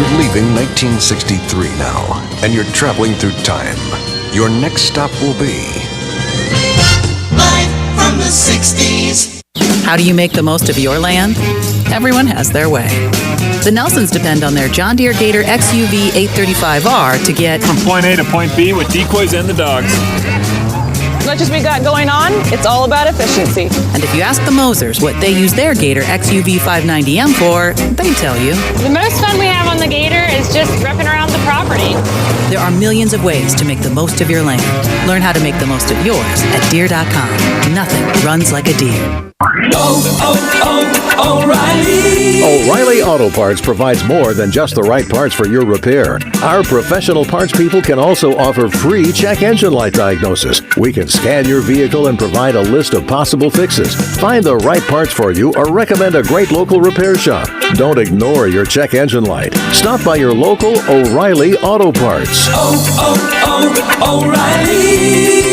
You're leaving 1963 now, and you're traveling through time. Your next stop will be... Live from the 60s. How do you make the most of your land? Everyone has their way. The Nelsons depend on their John Deere Gator XUV 835R to get from point A to point B with decoys and the dogs. As much as we got going on, it's all about efficiency. And if you ask the Mosers what they use their Gator XUV 590M for, they tell you. The most fun we have on the Gator is just ripping around the property. There are millions of ways to make the most of your land. Learn how to make the most of yours at Deere.com. Nothing runs like a Deere. O'Reilly! O'Reilly Auto Parts provides more than just the right parts for your repair. Our professional parts people can also offer free check engine light diagnosis. We can scan your vehicle and provide a list of possible fixes. Find the right parts for you or recommend a great local repair shop. Don't ignore your check engine light. Stop by your local O'Reilly Auto Parts. O'Reilly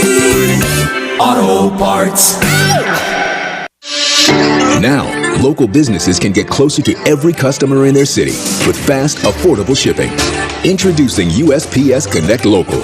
Auto Parts. Now, local businesses can get closer to every customer in their city with fast, affordable shipping. Introducing USPS Connect Local.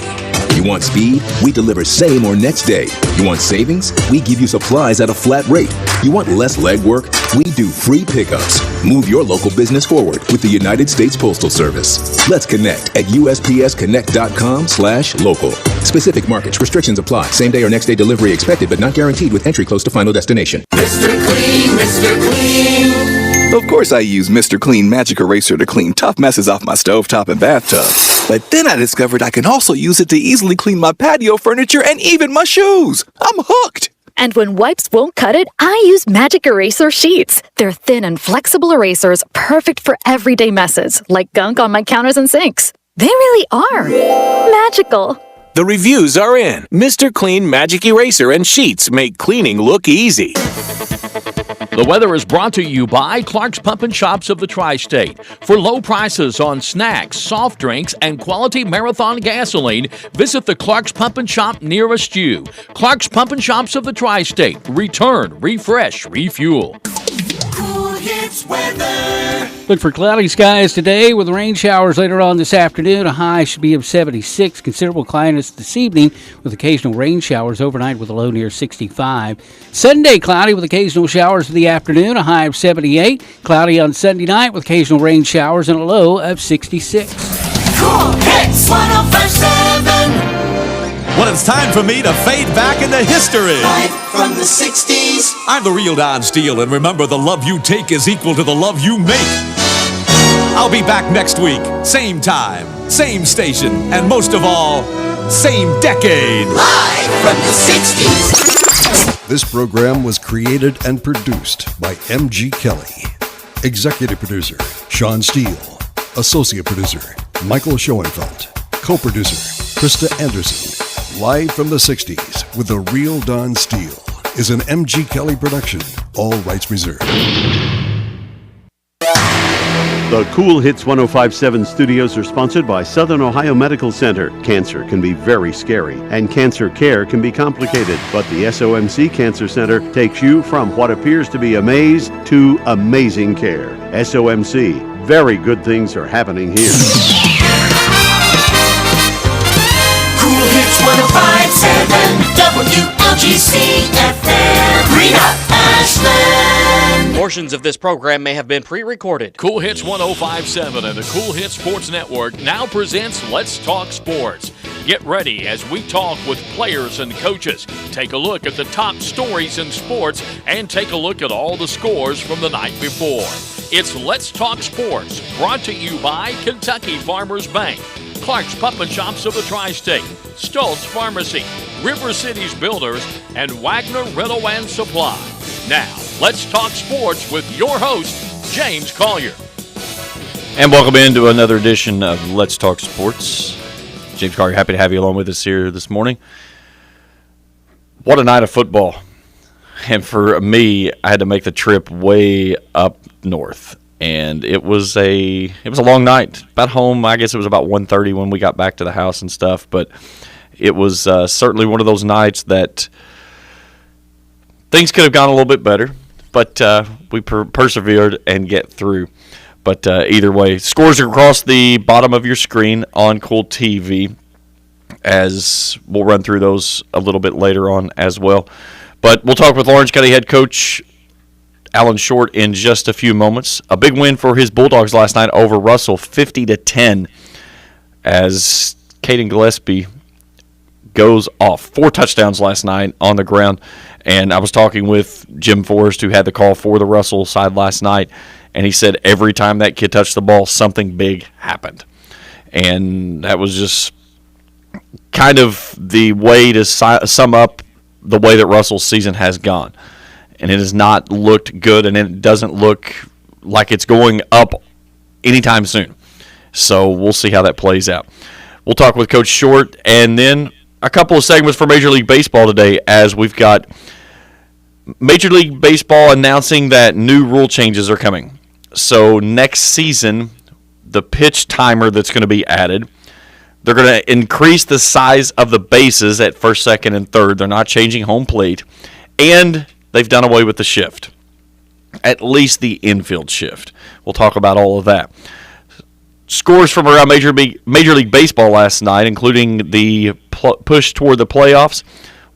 You want speed? We deliver same or next day. You want savings? We give you supplies at a flat rate. You want less legwork? We do free pickups. Move your local business forward with the United States Postal Service. Let's connect at USPSConnect.com/local. Specific markets. Restrictions apply. Same day or next day delivery expected, but not guaranteed with entry close to final destination. Mr. Clean, Mr. Clean. Of course I use Mr. Clean Magic Eraser to clean tough messes off my stovetop and bathtub. But then I discovered I can also use it to easily clean my patio furniture and even my shoes. I'm hooked. And when wipes won't cut it, I use Magic Eraser Sheets. They're thin and flexible erasers, perfect for everyday messes, like gunk on my counters and sinks. They really are magical. The reviews are in. Mr. Clean Magic Eraser and Sheets make cleaning look easy. The weather is brought to you by Clark's Pump and Shops of the Tri-State. For low prices on snacks, soft drinks, and quality Marathon gasoline, visit the Clark's Pump and Shop nearest you. Clark's Pump and Shops of the Tri-State. Return, refresh, refuel. Cool Hits weather. Look for cloudy skies today with rain showers later on this afternoon. A high should be of 76. Considerable cloudiness this evening with occasional rain showers overnight with a low near 65. Sunday, cloudy with occasional showers for the afternoon. A high of 78. Cloudy on Sunday night with occasional rain showers and a low of 66. Cool Hits 105.7. Well, it's time for me to fade back into history. Live from the 60s. I'm the real Don Steele, and remember, the love you take is equal to the love you make. I'll be back next week, same time, same station, and most of all, same decade. Live from the 60s. This program was created and produced by M.G. Kelly. Executive producer, Sean Steele. Associate producer, Michael Schoenfeld. Co-producer, Krista Anderson. Live from the 60s with The Real Don Steele is an M.G. Kelly production. All rights reserved. The Cool Hits 105.7 studios are sponsored by Southern Ohio Medical Center. Cancer can be very scary, and cancer care can be complicated. But the SOMC Cancer Center takes you from what appears to be a maze to amazing care. SOMC, very good things are happening here. Cool Hits 105.7 WLGC FM. Rena Ashland. Portions of this program may have been pre-recorded. Cool Hits 105.7 and the Cool Hits Sports Network now presents Let's Talk Sports. Get ready as we talk with players and coaches. Take a look at the top stories in sports and take a look at all the scores from the night before. It's Let's Talk Sports, brought to you by Kentucky Farmers Bank, Clark's Pump and Shops of the Tri-State, Stoltz Pharmacy, River Cities Builders, and Wagner Rental and Supply. Now, let's talk sports with your host, James Collier. And welcome into another edition of Let's Talk Sports. James Collier, happy to have you along with us here this morning. What a night of football. And for me, I had to make the trip way up north. And it was a long night. About home, I guess it was about 1:30 when we got back to the house and stuff. But it was certainly one of those nights that things could have gone a little bit better. But we persevered and get through. But either way, scores are across the bottom of your screen on Cool TV, as we'll run through those a little bit later on as well. But we'll talk with Lawrence County head coach Alan Short in just a few moments. A big win for his Bulldogs last night over Russell, 50-10, as Caden Gillespie goes off. 4 touchdowns last night on the ground. And I was talking with Jim Forrest, who had the call for the Russell side last night, and he said every time that kid touched the ball, something big happened. And that was just kind of the way to sum up the way that Russell's season has gone. And it has not looked good, and it doesn't look like it's going up anytime soon. So we'll see how that plays out. We'll talk with Coach Short, and then a couple of segments for Major League Baseball today, as we've got Major League Baseball announcing that new rule changes are coming. So next season, the pitch timer that's going to be added, they're going to increase the size of the bases at first, second, and third. They're not changing home plate. And they've done away with the shift, at least the infield shift. We'll talk about all of that. Scores from around Major League Baseball last night, including the push toward the playoffs,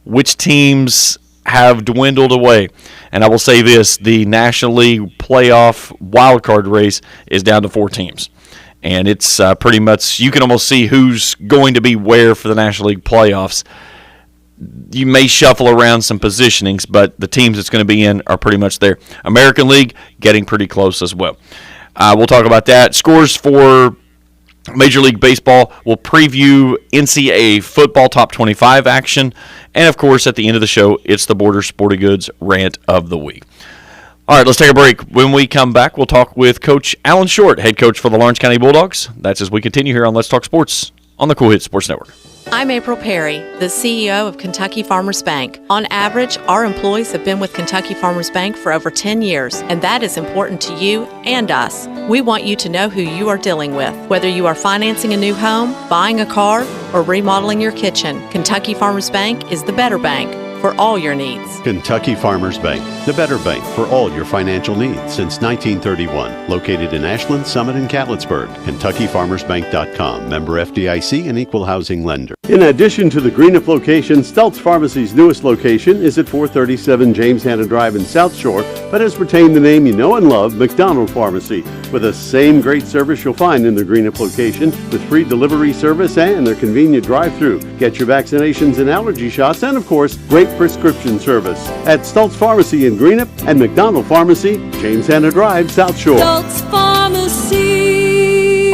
which teams have dwindled away. And I will say this, the National League playoff wildcard race is down to 4 teams. And it's pretty much, you can almost see who's going to be where for the National League playoffs. You may shuffle around some positionings, but the teams it's going to be in are pretty much there. American League getting pretty close as well. We'll talk about that. Scores for Major League Baseball. We'll preview NCAA football top 25 action. And, of course, at the end of the show, it's the Border Sporting Goods Rant of the Week. All right, let's take a break. When we come back, we'll talk with Coach Alan Short, head coach for the Lawrence County Bulldogs. That's as we continue here on Let's Talk Sports on the Cool Hits Sports Network. I'm April Perry, the CEO of Kentucky Farmers Bank. On average, our employees have been with Kentucky Farmers Bank for over 10 years, and that is important to you and us. We want you to know who you are dealing with. Whether you are financing a new home, buying a car, or remodeling your kitchen, Kentucky Farmers Bank is the better bank for all your needs. Kentucky Farmers Bank, the better bank for all your financial needs since 1931. Located in Ashland, Summit, and Catlettsburg. KentuckyFarmersBank.com. Member FDIC and equal housing lender. In addition to the Greenup location, Stultz Pharmacy's newest location is at 437 James Hanna Drive in South Shore, but has retained the name you know and love, McDonald Pharmacy, with the same great service you'll find in the Greenup location, with free delivery service and their convenient drive-thru. Get your vaccinations and allergy shots, and of course, great prescription service at Stultz Pharmacy in Greenup and McDonald Pharmacy, James Hanna Drive, South Shore. Stultz Pharmacy.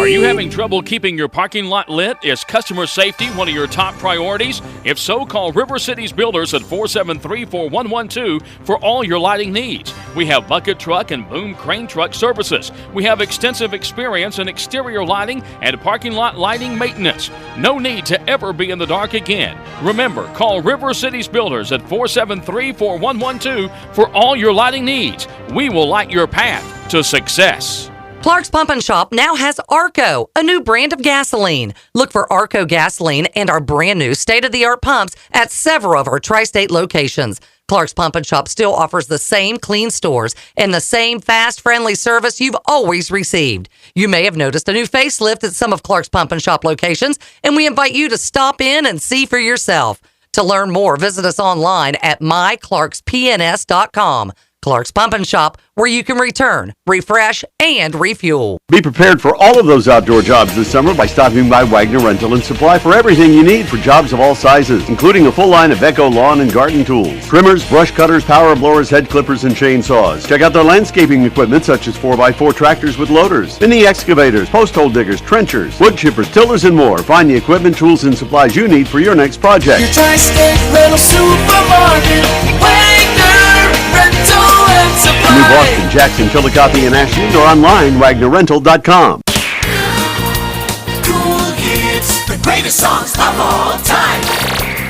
Are you having trouble keeping your parking lot lit? Is customer safety one of your top priorities? If so, call River Cities Builders at 473-4112 for all your lighting needs. We have bucket truck and boom crane truck services. We have extensive experience in exterior lighting and parking lot lighting maintenance. No need to ever be in the dark again. Remember, call River Cities Builders at 473-4112 for all your lighting needs. We will light your path to success. Clark's Pump and Shop now has Arco, a new brand of gasoline. Look for Arco gasoline and our brand new state-of-the-art pumps at several of our tri-state locations. Clark's Pump and Shop still offers the same clean stores and the same fast, friendly service you've always received. You may have noticed a new facelift at some of Clark's Pump and Shop locations, and we invite you to stop in and see for yourself. To learn more, visit us online at myclarkspns.com. Clark's Pump and Shop, where you can return, refresh, and refuel. Be prepared for all of those outdoor jobs this summer by stopping by Wagner Rental and Supply for everything you need for jobs of all sizes, including a full line of Echo lawn and garden tools, trimmers, brush cutters, power blowers, head clippers, and chainsaws. Check out their landscaping equipment such as 4x4 tractors with loaders, mini excavators, post hole diggers, trenchers, wood chippers, tillers, and more. Find the equipment, tools, and supplies you need for your next project. Your tri-state rental supermarket, Wagner Rental and Supply. New Boston, Jackson, Chillicothe, and Ashland, or online, WagnerRental.com. Cool hits, the greatest songs of all time.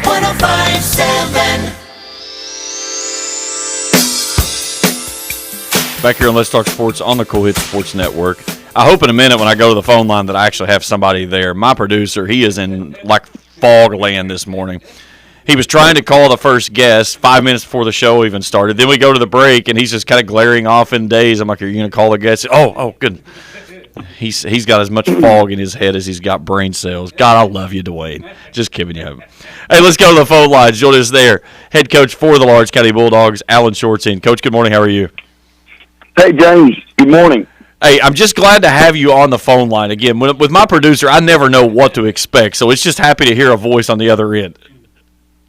105.7. Back here on Let's Talk Sports on the Cool Hits Sports Network. I hope in a minute when I go to the phone line that I actually have somebody there. My producer, he is in like fog land this morning. He was trying to call the first guest 5 minutes before the show even started. Then we go to the break, and he's just kind of glaring off in daze. I'm like, are you going to call the guest? Oh, good. He's got as much fog in his head as he's got brain cells. God, I love you, Dwayne. Just kidding you. Hey, let's go to the phone lines. Join us there. Head coach for the Lawrence County Bulldogs, Alan Shorts in. Coach, good morning. How are you? Hey, James. Good morning. Hey, I'm just glad to have you on the phone line again. With my producer, I never know what to expect, so it's just happy to hear a voice on the other end.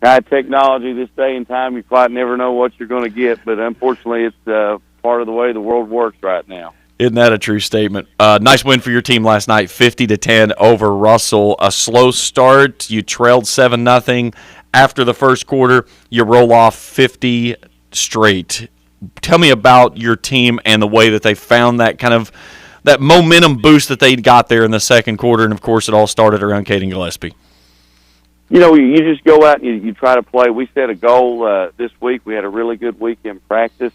Technology this day and time, you quite never know what you're going to get, but unfortunately it's part of the way the world works right now. Isn't that a true statement? Nice win for your team last night, 50-10 over Russell. A slow start. You trailed 7-0. After the first quarter, you roll off 50 straight. Tell me about your team and the way that they found that momentum boost that they got there in the second quarter, and, of course, it all started around Caden Gillespie. You know, you just go out and you try to play. We set a goal this week. We had a really good week in practice.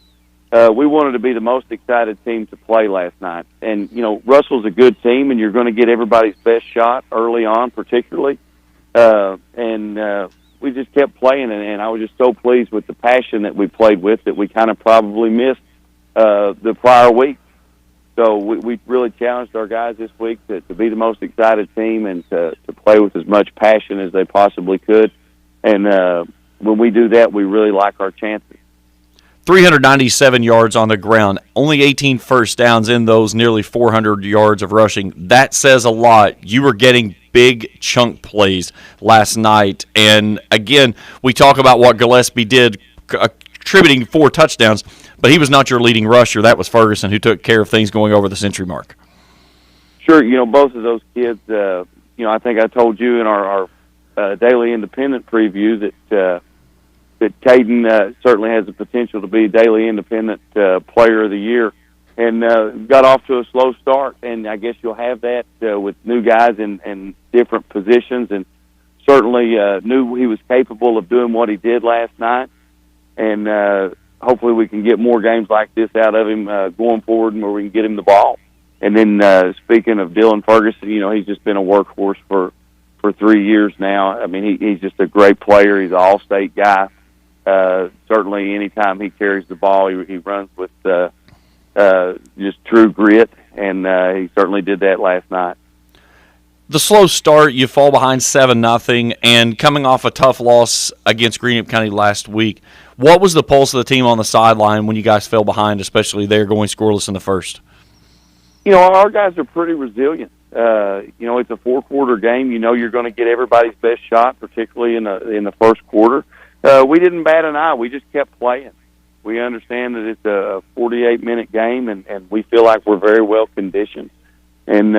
We wanted to be the most excited team to play last night. And, you know, Russell's a good team, and you're going to get everybody's best shot early on particularly. We just kept playing, and I was just so pleased with the passion that we played with that we kind of probably missed the prior week. So we really challenged our guys this week to be the most excited team and to play with as much passion as they possibly could. And when we do that, we really like our chances. 397 yards on the ground, only 18 first downs in those, nearly 400 yards of rushing. That says a lot. You were getting big chunk plays last night. And, again, we talk about what Gillespie did, contributing 4 touchdowns, but he was not your leading rusher. That was Ferguson, who took care of things going over the century mark. Sure, you know, both of those kids, I think I told you in our Daily Independent preview that Caden certainly has the potential to be Daily Independent Player of the Year, and got off to a slow start. And I guess you'll have that with new guys in different positions, and certainly knew he was capable of doing what he did last night. And hopefully we can get more games like this out of him going forward, and where we can get him the ball. And then speaking of Dylan Ferguson, you know, he's just been a workhorse for 3 years now. I mean, he's just a great player. He's an all-state guy. Certainly anytime he carries the ball, he runs with just true grit, and he certainly did that last night. The slow start, you fall behind 7-0, and coming off a tough loss against Greenup County last week, what was the pulse of the team on the sideline when you guys fell behind, especially there going scoreless in the first? You know, our guys are pretty resilient. You know, it's a 4-quarter game. You know you're going to get everybody's best shot, particularly in the first quarter. We didn't bat an eye. We just kept playing. We understand that it's a 48-minute game, and we feel like we're very well conditioned. And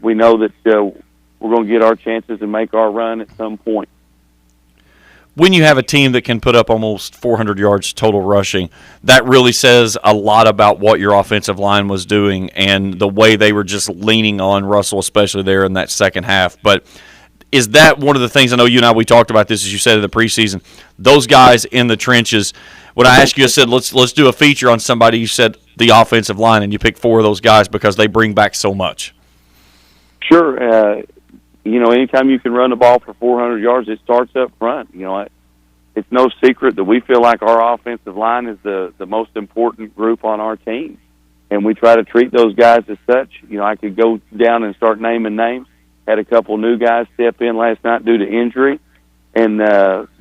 we know that we're going to get our chances and make our run at some point. When you have a team that can put up almost 400 yards total rushing, that really says a lot about what your offensive line was doing and the way they were just leaning on Russell, especially there in that second half. But is that one of the things, I know you and I, we talked about this, as you said, in the preseason, those guys in the trenches, when I asked you, I said, let's do a feature on somebody, you said the offensive line, and you picked 4 of those guys because they bring back so much. Sure. You know, anytime you can run the ball for 400 yards, it starts up front. You know, it's no secret that we feel like our offensive line is the most important group on our team, and we try to treat those guys as such. You know, I could go down and start naming names. Had a couple new guys step in last night due to injury, and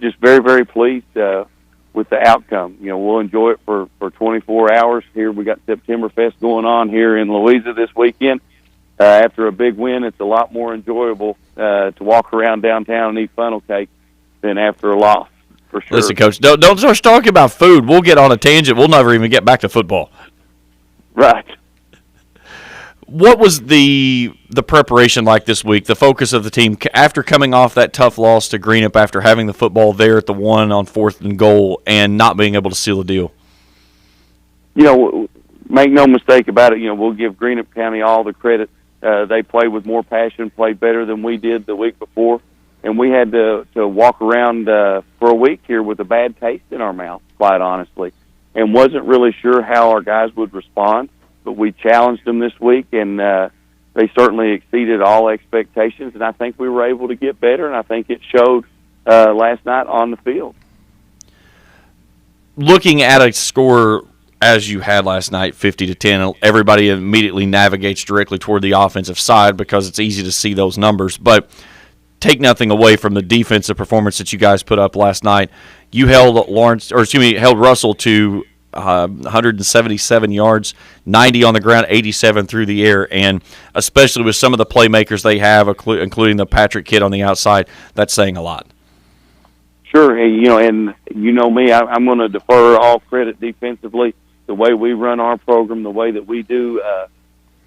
just very, very pleased with the outcome. You know, we'll enjoy it for 24 hours. Here we got Septemberfest going on here in Louisa this weekend. After a big win, it's a lot more enjoyable to walk around downtown and eat funnel cake than after a loss, for sure. Listen, Coach, don't start talking about food. We'll get on a tangent. We'll never even get back to football. Right. What was the preparation like this week, the focus of the team, after coming off that tough loss to Greenup, after having the football there at the 1 on 4th and goal and not being able to seal the deal? You know, make no mistake about it, you know, we'll give Greenup County all the credit. They played with more passion, played better than we did the week before, and we had to walk around for a week here with a bad taste in our mouth, quite honestly, and wasn't really sure how our guys would respond. But we challenged them this week, and they certainly exceeded all expectations, and I think we were able to get better, and I think it showed last night on the field. Looking at a score as you had last night, 50-10, everybody immediately navigates directly toward the offensive side because it's easy to see those numbers. But take nothing away from the defensive performance that you guys put up last night. You held Russell to 177 yards, 90 on the ground, 87 through the air, and especially with some of the playmakers they have, including the Patrick kid on the outside, that's saying a lot. Sure, and you know me, I'm going to defer all credit defensively. The way we run our program, the way that we do,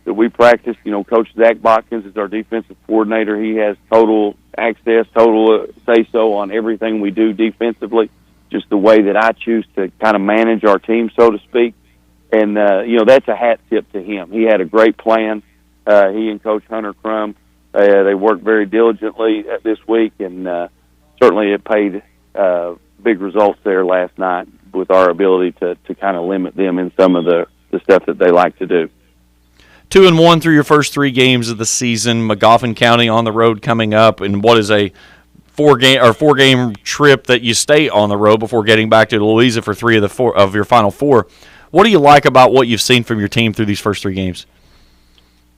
that we practice. Coach Zach Botkins is our defensive coordinator. He has total access, total say-so on everything we do defensively, just the way that I choose to kind of manage our team, so to speak. And, that's a hat tip to him. He had a great plan. He and Coach Hunter Crum, they worked very diligently this week, and certainly it paid big results there last night with our ability to kind of limit them in some of the stuff that they like to do. 2-1 through your first 3 games of the season. Magoffin County on the road coming up, and what is a four-game trip that you stay on the road before getting back to Louisa for 3 of your final 4. What do you like about what you've seen from your team through these first 3 games?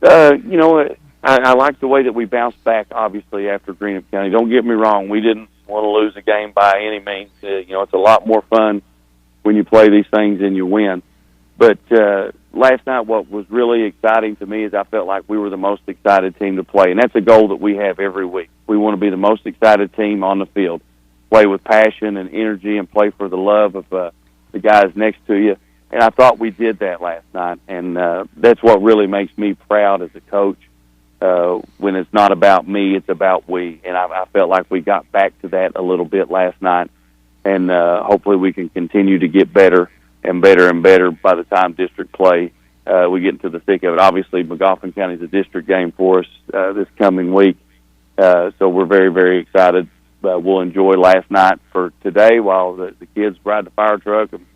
I like the way that we bounced back, obviously, after Greenup County. Don't get me wrong. We didn't want to lose a game by any means. It's a lot more fun when you play these things and you win. But last night, what was really exciting to me is I felt like we were the most excited team to play, and that's a goal that we have every week. We want to be the most excited team on the field, play with passion and energy, and play for the love of the guys next to you. And I thought we did that last night, and that's what really makes me proud as a coach. When it's not about me, it's about we. And I felt like we got back to that a little bit last night, and hopefully we can continue to get better and better and better by the time district play we get into the thick of it. Obviously, Magoffin County is a district game for us this coming week, so we're very, very excited. We'll enjoy last night for today while the kids ride the fire truck and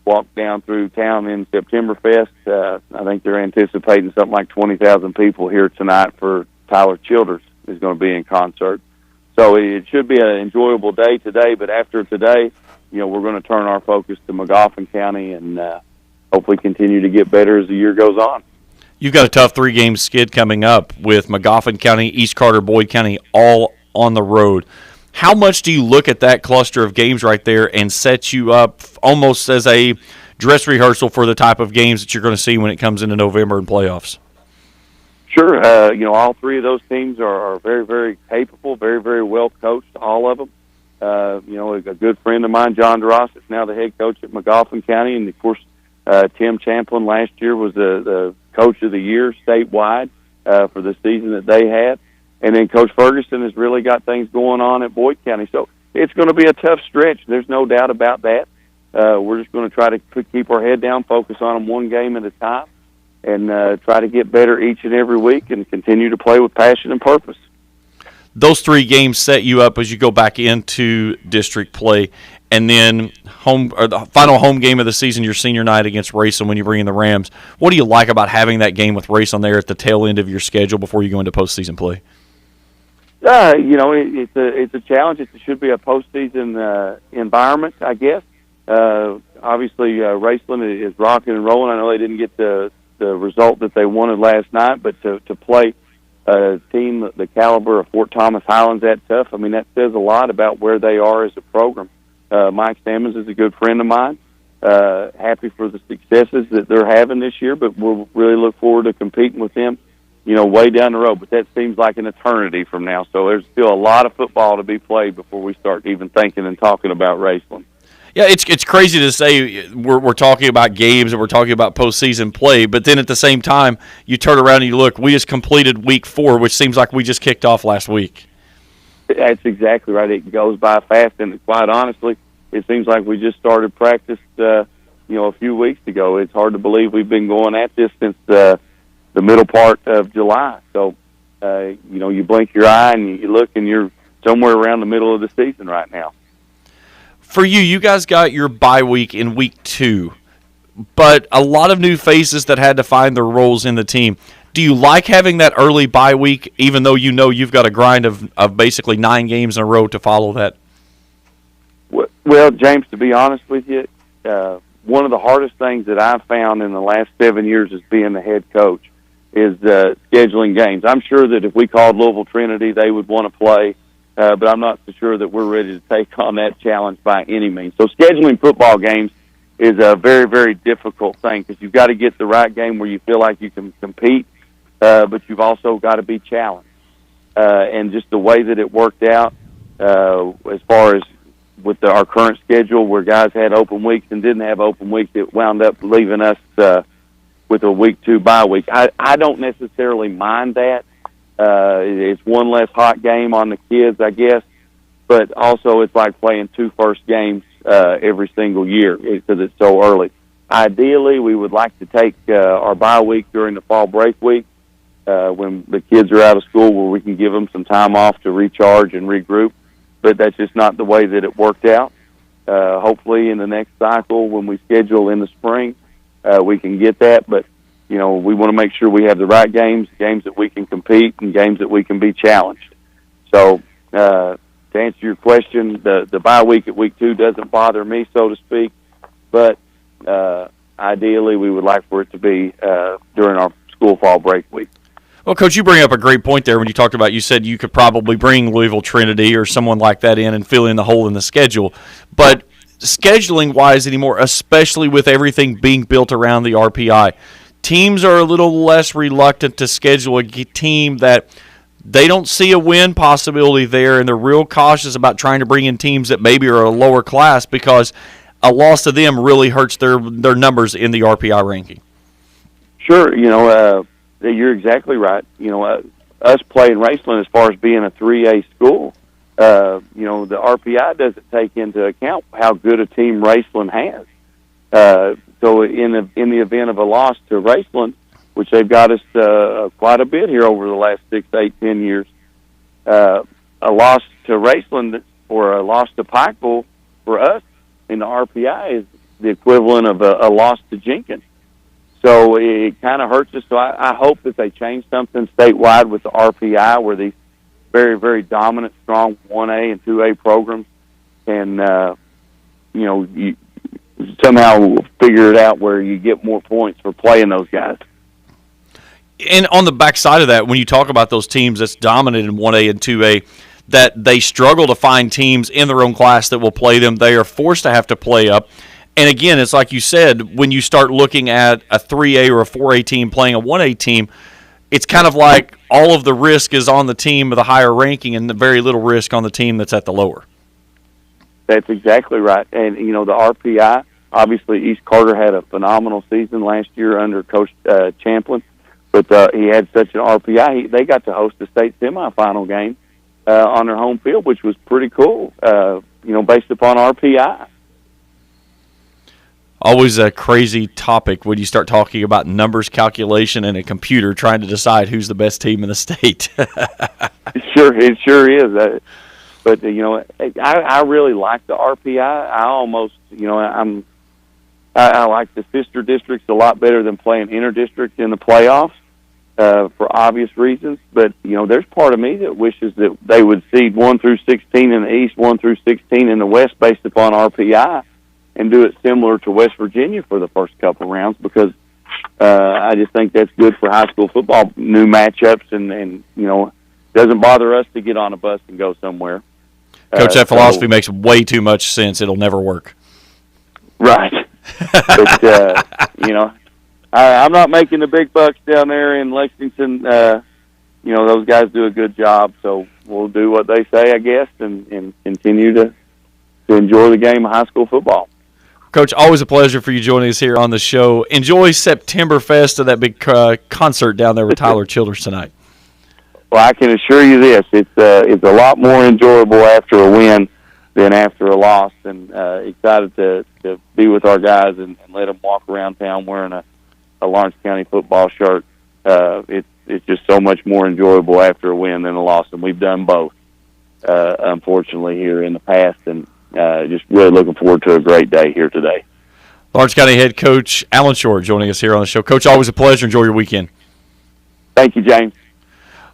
walk down through town in Septemberfest. I think they're anticipating something like 20,000 people here tonight for Tyler Childers is going to be in concert. So it should be an enjoyable day today, but after today, we're going to turn our focus to Magoffin County and hopefully continue to get better as the year goes on. You've got a tough 3-game skid coming up with Magoffin County, East Carter, Boyd County, all on the road. How much do you look at that cluster of games right there and set you up almost as a dress rehearsal for the type of games that you're going to see when it comes into November and playoffs? Sure. All 3 of those teams are very, very capable, very, very well coached, all of them. A good friend of mine, John DeRoss, is now the head coach at Magoffin County, and, of course, Tim Champlin last year was the coach of the year statewide for the season that they had. And then Coach Ferguson has really got things going on at Boyd County. So it's going to be a tough stretch. There's no doubt about that. We're just going to try to keep our head down, focus on them one game at a time, and try to get better each and every week and continue to play with passion and purpose. Those 3 games set you up as you go back into district play. And then the final home game of the season, your senior night against Rayson when you bring in the Rams. What do you like about having that game with Rayson there at the tail end of your schedule before you go into postseason play? It's a challenge. It should be a postseason environment, I guess. Obviously, Raceland is rocking and rolling. I know they didn't get the result that they wanted last night, but to play a team the caliber of Fort Thomas Highlands that tough, that says a lot about where they are as a program. Mike Sammons is a good friend of mine. Happy for the successes that they're having this year, but we'll really look forward to competing with them, way down the road. But that seems like an eternity from now. So there's still a lot of football to be played before we start even thinking and talking about Raceland. Yeah, it's crazy to say we're talking about games and we're talking about postseason play, but then at the same time, you turn around and you look, we just completed week 4, which seems like we just kicked off last week. That's exactly right. It goes by fast, and quite honestly, it seems like we just started practice, a few weeks ago. It's hard to believe we've been going at this since the middle part of July. So, you blink your eye and you look, and you're somewhere around the middle of the season right now. For you guys got your bye week in week 2, but a lot of new faces that had to find their roles in the team. Do you like having that early bye week, even though you know you've got a grind of basically 9 games in a row to follow that? Well, James, to be honest with you, one of the hardest things that I've found in the last 7 years as being the head coach is scheduling games. I'm sure that if we called Louisville Trinity, they would want to play, but I'm not so sure that we're ready to take on that challenge by any means. So scheduling football games is a very, very difficult thing because you've got to get the right game where you feel like you can compete, but you've also got to be challenged. And just the way that it worked out as far as with our current schedule where guys had open weeks and didn't have open weeks, it wound up leaving us with a week 2 bye week. I don't necessarily mind that. It's one less hot game on the kids, I guess, but also it's like playing 2 first games every single year because it's so early. Ideally, we would like to take our bye week during the fall break week when the kids are out of school where we can give them some time off to recharge and regroup. But that's just not the way that it worked out. Hopefully in the next cycle when we schedule in the spring, we can get that. But, we want to make sure we have the right games that we can compete, and games that we can be challenged. So to answer your question, the bye week at week 2 doesn't bother me, so to speak. But ideally we would like for it to be during our school fall break week. Well, Coach, you bring up a great point there when you talked about, you said you could probably bring Louisville Trinity or someone like that in and fill in the hole in the schedule. But scheduling-wise anymore, especially with everything being built around the RPI, teams are a little less reluctant to schedule a team that they don't see a win possibility there, and they're real cautious about trying to bring in teams that maybe are a lower class because a loss to them really hurts their numbers in the RPI ranking. Sure, you're exactly right. Us playing Raceland as far as being a 3A school, the RPI doesn't take into account how good a team Raceland has. So in the event of a loss to Raceland, which they've got us quite a bit here over the last 6, 8, 10 years, a loss to Raceland or a loss to Pikeville for us in the RPI is the equivalent of a loss to Jenkins. So it kind of hurts us. So I hope that they change something statewide with the RPI where these very, very dominant, strong 1A and 2A programs can, you somehow figure it out where you get more points for playing those guys. And on the backside of that, when you talk about those teams that's dominant in 1A and 2A, that they struggle to find teams in their own class that will play them. They are forced to have to play up. And again, it's like you said, when you start looking at a 3A or a 4A team playing a 1A team, it's kind of like all of the risk is on the team with a higher ranking and very little risk on the team that's at the lower. That's exactly right. And, the RPI, obviously East Carter had a phenomenal season last year under Coach Champlin, but he had such an RPI. They got to host a state semifinal game on their home field, which was pretty cool, based upon RPI. Always a crazy topic when you start talking about numbers calculation and a computer trying to decide who's the best team in the state. It sure is. But I really like the RPI. I almost, I like the sister districts a lot better than playing interdistrict in the playoffs for obvious reasons. But there's part of me that wishes that they would seed 1 through 16 in the East, 1 through 16 in the West, based upon RPI. And do it similar to West Virginia for the first couple rounds because I just think that's good for high school football, new matchups, and doesn't bother us to get on a bus and go somewhere. Coach, that philosophy makes way too much sense. It'll never work. Right. But, I'm not making the big bucks down there in Lexington. Those guys do a good job, so we'll do what they say, I guess, and continue to enjoy the game of high school football. Coach, always a pleasure for you joining us here on the show. Enjoy Septemberfest and that big concert down there with Tyler Childers tonight. Well, I can assure you this: it's a lot more enjoyable after a win than after a loss, and excited to be with our guys and let them walk around town wearing a Lawrence County football shirt. It's just so much more enjoyable after a win than a loss, and we've done both, unfortunately, here in the past, and just really looking forward to a great day here today. Lawrence County head coach Alan Short joining us here on the show. Coach, always a pleasure. Enjoy your weekend. Thank you, James.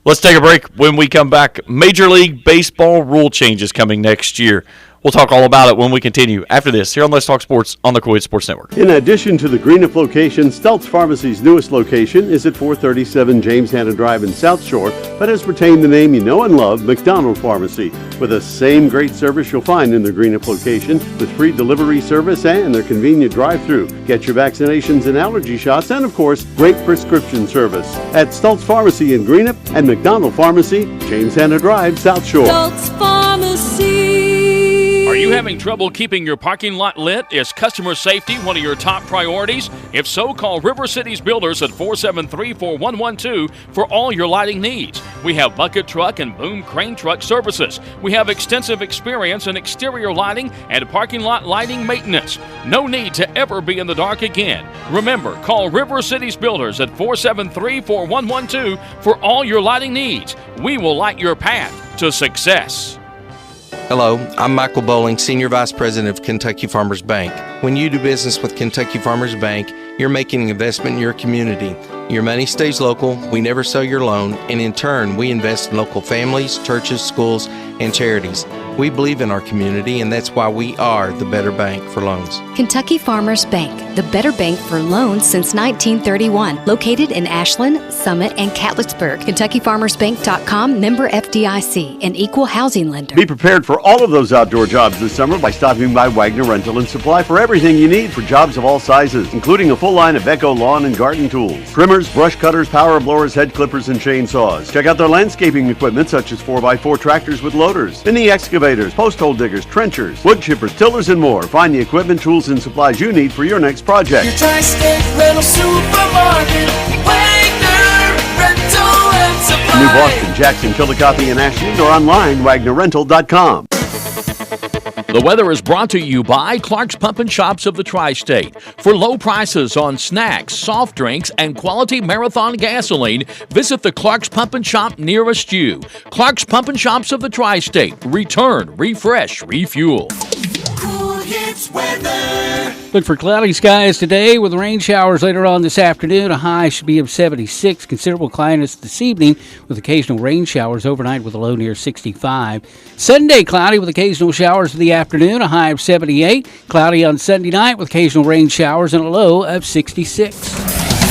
Let's take a break. When we come back, Major League Baseball rule changes coming next year. We'll talk all about it when we continue after this here on Let's Talk Sports on the Cool Hits Sports Network. In addition to the Greenup location, Stultz Pharmacy's newest location is at 437 James Hanna Drive in South Shore, but has retained the name you know and love, McDonald Pharmacy, with the same great service you'll find in the Greenup location, with free delivery service and their convenient drive-thru. Get your vaccinations and allergy shots, and of course, great prescription service at Stultz Pharmacy in Greenup and McDonald Pharmacy, James Hanna Drive, South Shore. Stultz Pharmacy. Are you having trouble keeping your parking lot lit? Is customer safety one of your top priorities? If so, call River Cities Builders at 473-4112 for all your lighting needs. We have bucket truck and boom crane truck services. We have extensive experience in exterior lighting and parking lot lighting maintenance. No need to ever be in the dark again. Remember, call River Cities Builders at 473-4112 for all your lighting needs. We will light your path to success. Hello, I'm Michael Bowling, Senior Vice President of Kentucky Farmers Bank. When you do business with Kentucky Farmers Bank, you're making an investment in your community. Your money stays local, we never sell your loan, and in turn, we invest in local families, churches, schools, and charities. We believe in our community, and that's why we are the better bank for loans. Kentucky Farmers Bank, the better bank for loans since 1931. Located in Ashland, Summit, and Catlettsburg. KentuckyFarmersBank.com, member FDIC, an equal housing lender. Be prepared for all of those outdoor jobs this summer by stopping by Wagner Rental and Supply for everything you need for jobs of all sizes, including a full line of Echo lawn and garden tools, trimmers, brush cutters, power blowers, head clippers, and chainsaws. Check out their landscaping equipment such as 4x4 tractors with loaders, mini excavators, post hole diggers, trenchers, wood chippers, tillers, and more. Find the equipment, tools, and supplies you need for your next project. Your Tri-State Rental Supermarket, Wagner Rental and Supply. New Boston, Jackson, Chillicothe, and Ashland, or online, WagnerRental.com. The weather is brought to you by Clark's Pump and Shops of the Tri-State. For low prices on snacks, soft drinks, and quality Marathon gasoline, visit the Clark's Pump and Shop nearest you. Clark's Pump and Shops of the Tri-State. Return, refresh, refuel. Cool Hits weather. Look for cloudy skies today with rain showers later on this afternoon. A high should be of 76. Considerable cloudiness this evening with occasional rain showers overnight with a low near 65. Sunday cloudy with occasional showers in the afternoon. A high of 78. Cloudy on Sunday night with occasional rain showers and a low of 66.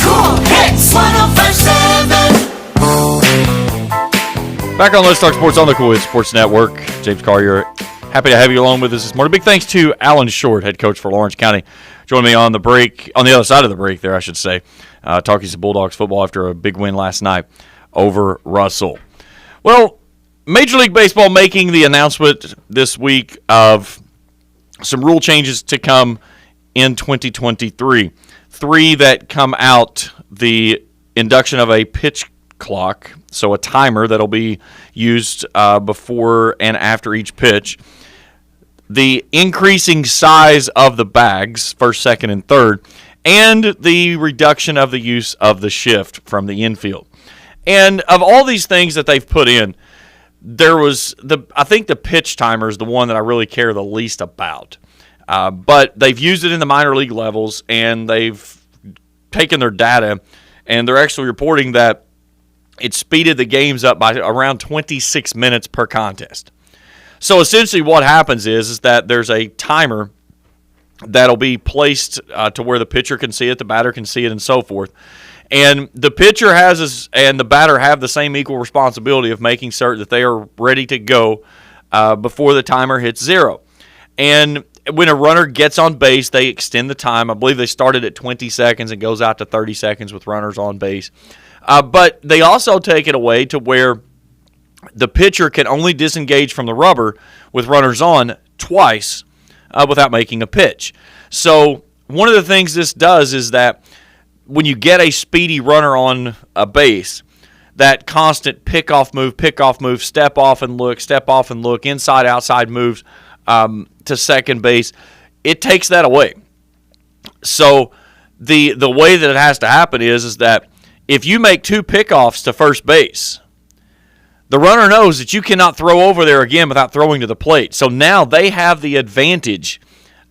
Cool Hits 105.7. Back on Let's Talk Sports on the Cool Hits Sports Network. James Collier, happy to have you along with us this morning. Big thanks to Alan Short, head coach for Lawrence County. Joined me on the break, on the other side of the break there, I should say, talking some Bulldogs football after a big win last night over Russell. Well, Major League Baseball making the announcement this week of some rule changes to come in 2023. 3 that come out: the induction of a pitch clock, so a timer that'll be used before and after each pitch. The increasing size of the bags, first, second, and third, and the reduction of the use of the shift from the infield. And of all these things that they've put in, I think the pitch timer is the one that I really care the least about. But they've used it in the minor league levels, and they've taken their data, and they're actually reporting that it speeded the games up by around 26 minutes per contest. So essentially what happens is that there's a timer that'll be placed to where the pitcher can see it, the batter can see it, and so forth. And the pitcher and the batter have the same equal responsibility of making certain that they are ready to go before the timer hits 0. And when a runner gets on base, they extend the time. I believe they started at 20 seconds and goes out to 30 seconds with runners on base. But they also take it away to where the pitcher can only disengage from the rubber with runners on twice without making a pitch. So one of the things this does is that when you get a speedy runner on a base, that constant pick-off move, step off and look, inside, outside moves to second base, it takes that away. So the way that it has to happen is that if you make 2 pickoffs to first base, the runner knows that you cannot throw over there again without throwing to the plate. So now they have the advantage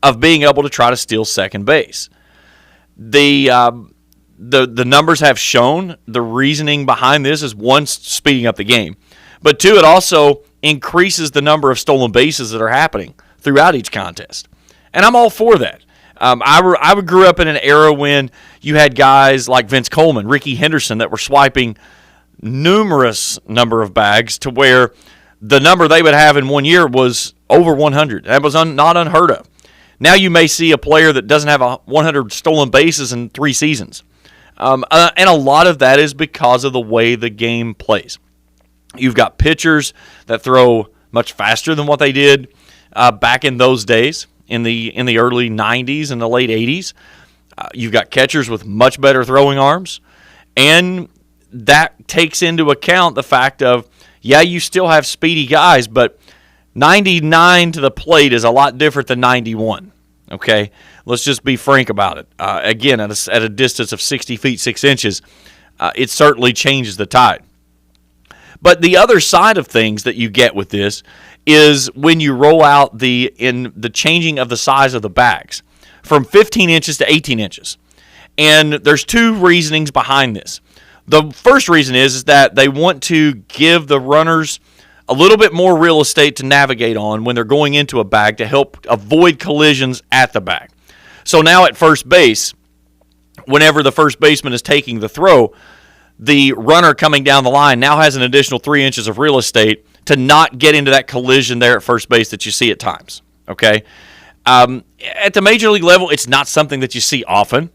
of being able to try to steal second base. The the numbers have shown the reasoning behind this is, one, speeding up the game, but two, it also increases the number of stolen bases that are happening throughout each contest. And I'm all for that. I grew up in an era when you had guys like Vince Coleman, Ricky Henderson, that were swiping numerous number of bags to where the number they would have in 1 year was over 100. That was not unheard of. Now you may see a player that doesn't have 100 stolen bases in 3 seasons. And a lot of that is because of the way the game plays. You've got pitchers that throw much faster than what they did back in those days, in the early 90s and the late 80s. You've got catchers with much better throwing arms. And that takes into account the fact of, yeah, you still have speedy guys, but 99 to the plate is a lot different than 91, okay? Let's just be frank about it. Again, at a distance of 60 feet, 6 inches, it certainly changes the tide. But the other side of things that you get with this is when you roll out the changing of the size of the bags from 15 inches to 18 inches. And there's 2 reasonings behind this. The first reason is that they want to give the runners a little bit more real estate to navigate on when they're going into a bag to help avoid collisions at the bag. So now at first base, whenever the first baseman is taking the throw, the runner coming down the line now has an additional 3 inches of real estate to not get into that collision there at first base that you see at times. Okay? At the major league level, it's not something that you see often.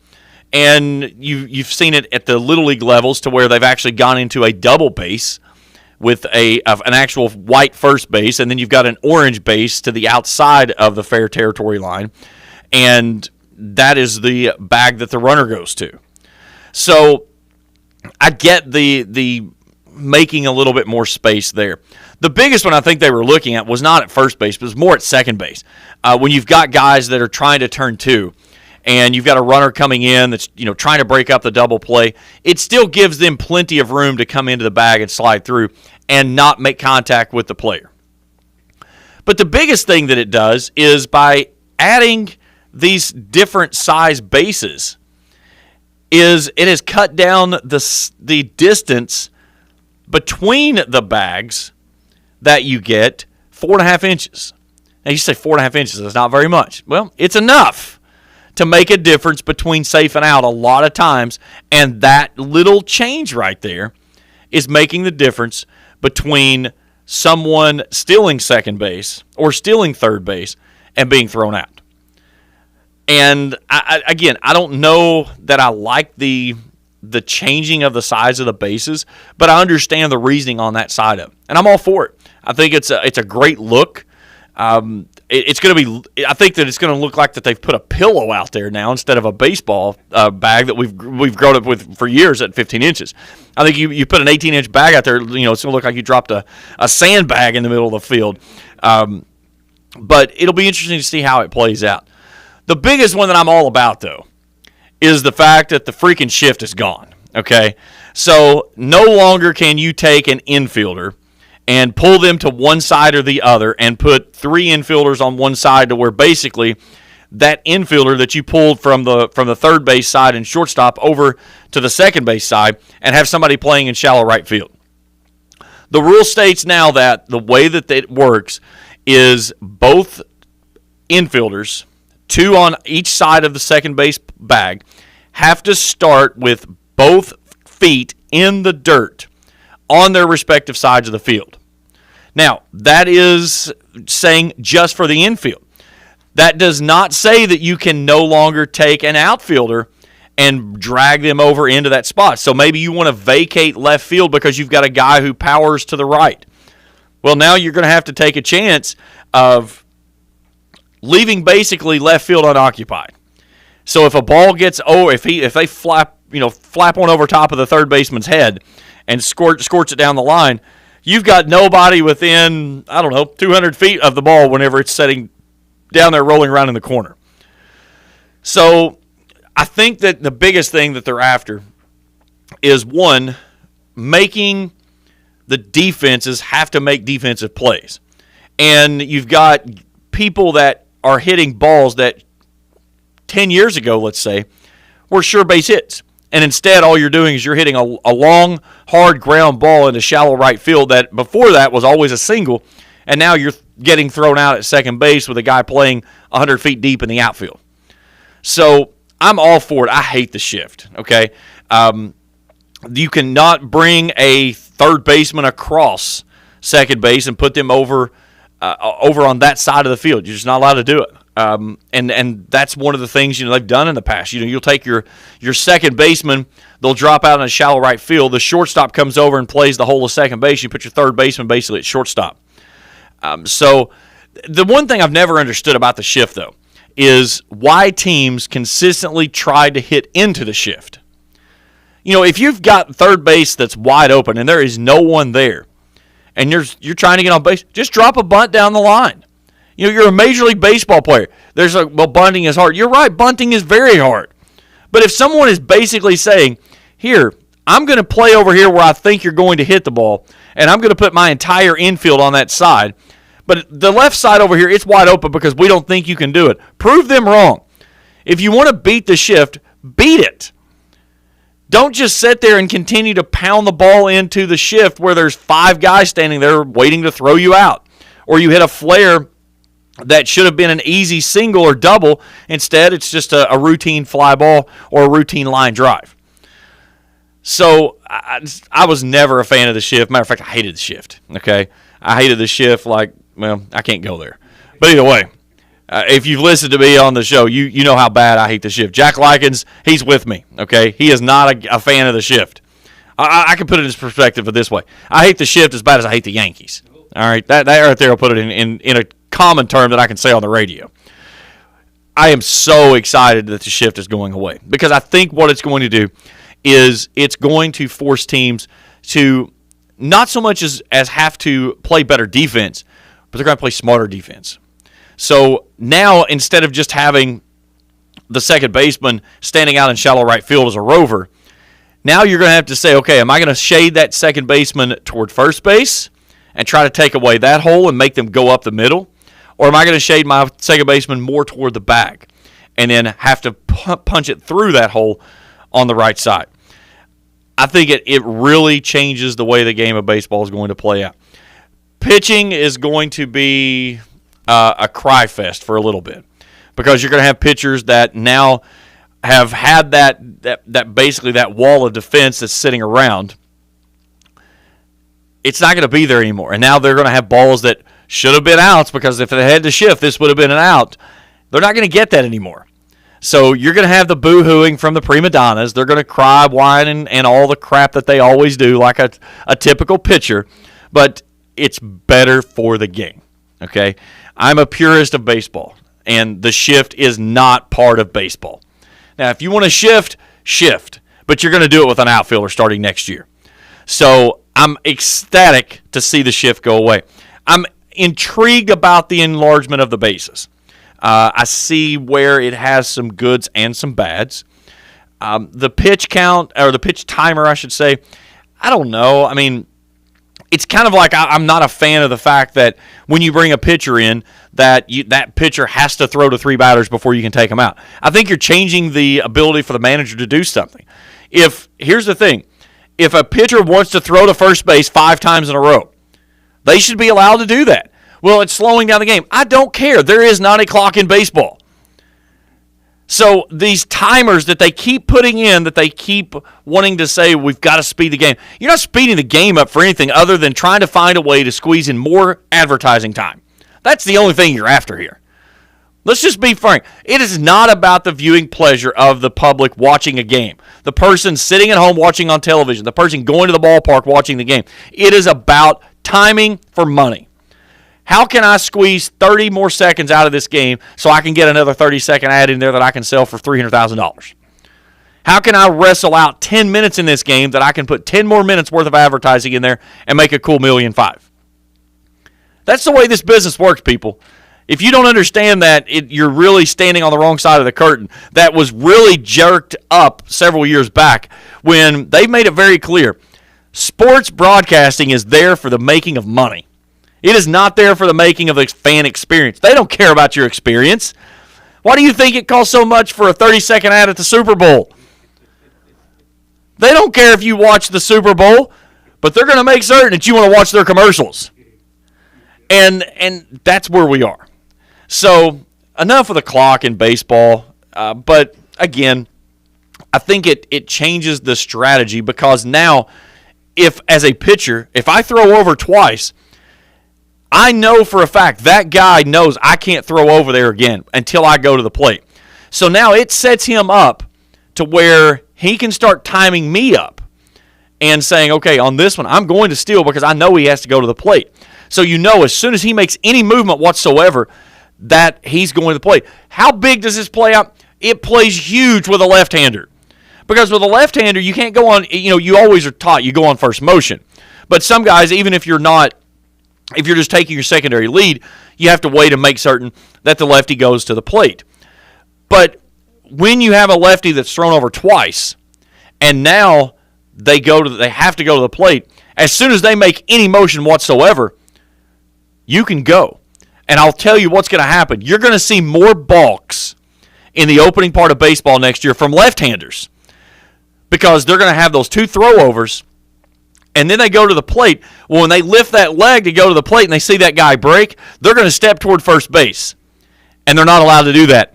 And you've seen it at the Little League levels to where they've actually gone into a double base with an actual white first base, and then you've got an orange base to the outside of the fair territory line, and that is the bag that the runner goes to. So I get the making a little bit more space there. The biggest one I think they were looking at was not at first base, but it was more at second base. When you've got guys that are trying to turn 2, and you've got a runner coming in that's trying to break up the double play, it still gives them plenty of room to come into the bag and slide through and not make contact with the player. But the biggest thing that it does is by adding these different size bases, is it has cut down the distance between the bags that you get 4.5 inches. Now you say 4.5 inches, that's not very much. Well, it's enough to make a difference between safe and out a lot of times, and that little change right there is making the difference between someone stealing second base or stealing third base and being thrown out. And I don't know that I like the changing of the size of the bases, but I understand the reasoning on that side of it, and I'm all for it. I think it's a great look. It's going to be. I think that it's going to look like that they've put a pillow out there now instead of a baseball bag that we've grown up with for years at 15 inches. I think you put an 18-inch bag out there. It's going to look like you dropped a sandbag in the middle of the field. But it'll be interesting to see how it plays out. The biggest one that I'm all about, though, is the fact that the freaking shift is gone. Okay, so no longer can you take an infielder and pull them to one side or the other and put 3 infielders on one side to where basically that infielder that you pulled from the third base side and shortstop over to the second base side and have somebody playing in shallow right field. The rule states now that the way that it works is both infielders, 2 on each side of the second base bag, have to start with both feet in the dirt on their respective sides of the field. Now, that is saying just for the infield. That does not say that you can no longer take an outfielder and drag them over into that spot. So maybe you want to vacate left field because you've got a guy who powers to the right. Well, now you're going to have to take a chance of leaving basically left field unoccupied. So if a ball gets if they flap one over top of the third baseman's head and scorch it down the line, you've got nobody within, 200 feet of the ball whenever it's setting down there rolling around in the corner. So I think that the biggest thing that they're after is, one, making the defenses have to make defensive plays. And you've got people that are hitting balls that 10 years ago, let's say, were sure base hits. And instead, all you're doing is you're hitting a long, hard ground ball into shallow right field that before that was always a single, and now you're getting thrown out at second base with a guy playing 100 feet deep in the outfield. So I'm all for it. I hate the shift, okay? You cannot bring a third baseman across second base and put them over on that side of the field. You're just not allowed to do it. And that's one of the things they've done in the past. You'll take your second baseman, they'll drop out in a shallow right field. The shortstop comes over and plays the whole of second base. You put your third baseman basically at shortstop. So the one thing I've never understood about the shift, though, is why teams consistently try to hit into the shift. If you've got third base that's wide open and there is no one there, and you're trying to get on base, just drop a bunt down the line. You're a Major League Baseball player. Bunting is hard. You're right, bunting is very hard. But if someone is basically saying, here, I'm going to play over here where I think you're going to hit the ball, and I'm going to put my entire infield on that side, but the left side over here, it's wide open because we don't think you can do it. Prove them wrong. If you want to beat the shift, beat it. Don't just sit there and continue to pound the ball into the shift where there's 5 guys standing there waiting to throw you out. Or you hit a flare that should have been an easy single or double. Instead, it's just a routine fly ball or a routine line drive. So I was never a fan of the shift. Matter of fact, I hated the shift. Okay, I hated the shift I can't go there. But either way, if you've listened to me on the show, you know how bad I hate the shift. Jack Likens, he's with me. Okay, he is not a fan of the shift. I can put it in perspective this way. I hate the shift as bad as I hate the Yankees. All right, that right there will put it in a common term that I can say on the radio. I am so excited that the shift is going away because I think what it's going to do is it's going to force teams to not so much as have to play better defense, but they're going to play smarter defense. So now instead of just having the second baseman standing out in shallow right field as a rover, now you're going to have to say, okay, am I going to shade that second baseman toward first base and try to take away that hole and make them go up the middle? Or am I going to shade my second baseman more toward the back and then have to punch it through that hole on the right side? I think it really changes the way the game of baseball is going to play out. Pitching is going to be a cry fest for a little bit because you're going to have pitchers that now have had that basically that wall of defense that's sitting around. It's not going to be there anymore. And now they're going to have balls that should have been outs because if they had to shift, this would have been an out. They're not going to get that anymore. So you're going to have the boo-hooing from the prima donnas. They're going to cry, whine, and all the crap that they always do like a typical pitcher. But it's better for the game, okay? I'm a purist of baseball, and the shift is not part of baseball. Now, if you want to shift, but you're going to do it with an outfielder starting next year. So I'm ecstatic to see the shift go away. I'm intrigued about the enlargement of the bases. I see where it has some goods and some bads. The pitch count, or the pitch timer, I should say, I don't know. I mean, it's kind of like I'm not a fan of the fact that when you bring a pitcher in, that pitcher has to throw to 3 batters before you can take him out. I think you're changing the ability for the manager to do something. Here's the thing. If a pitcher wants to throw to first base 5 times in a row, they should be allowed to do that. Well, it's slowing down the game. I don't care. There is not a clock in baseball. So these timers that they keep putting in, that they keep wanting to say, we've got to speed the game. You're not speeding the game up for anything other than trying to find a way to squeeze in more advertising time. That's the only thing you're after here. Let's just be frank. It is not about the viewing pleasure of the public watching a game. The person sitting at home watching on television, the person going to the ballpark watching the game. It is about timing for money. How can I squeeze 30 more seconds out of this game so I can get another 30-second ad in there that I can sell for $300,000? How can I wrestle out 10 minutes in this game that I can put 10 more minutes worth of advertising in there and make a cool $1.5 million? That's the way this business works, people. If you don't understand that, you're really standing on the wrong side of the curtain. That was really jerked up several years back when they made it very clear. Sports broadcasting is there for the making of money. It is not there for the making of the fan experience. They don't care about your experience. Why do you think it costs so much for a 30-second ad at the Super Bowl? They don't care if you watch the Super Bowl, but they're going to make certain that you want to watch their commercials. And that's where we are. So enough of the clock in baseball. But, again, I think it changes the strategy because now if, as a pitcher, if I throw over twice, I know for a fact that guy knows I can't throw over there again until I go to the plate. So now it sets him up to where he can start timing me up and saying, okay, on this one, I'm going to steal because I know he has to go to the plate. So you know as soon as he makes any movement whatsoever that he's going to the plate. How big does this play out? It plays huge with a left-hander. Because with a left-hander, you can't go on, you always are taught you go on first motion. But some guys, even if you're just taking your secondary lead, you have to wait and make certain that the lefty goes to the plate. But when you have a lefty that's thrown over twice, and now they have to go to the plate, as soon as they make any motion whatsoever, you can go. And I'll tell you what's going to happen. You're going to see more balks in the opening part of baseball next year from left-handers because they're going to have those two throwovers, and then they go to the plate. Well, when they lift that leg to go to the plate and they see that guy break, they're going to step toward first base, and they're not allowed to do that.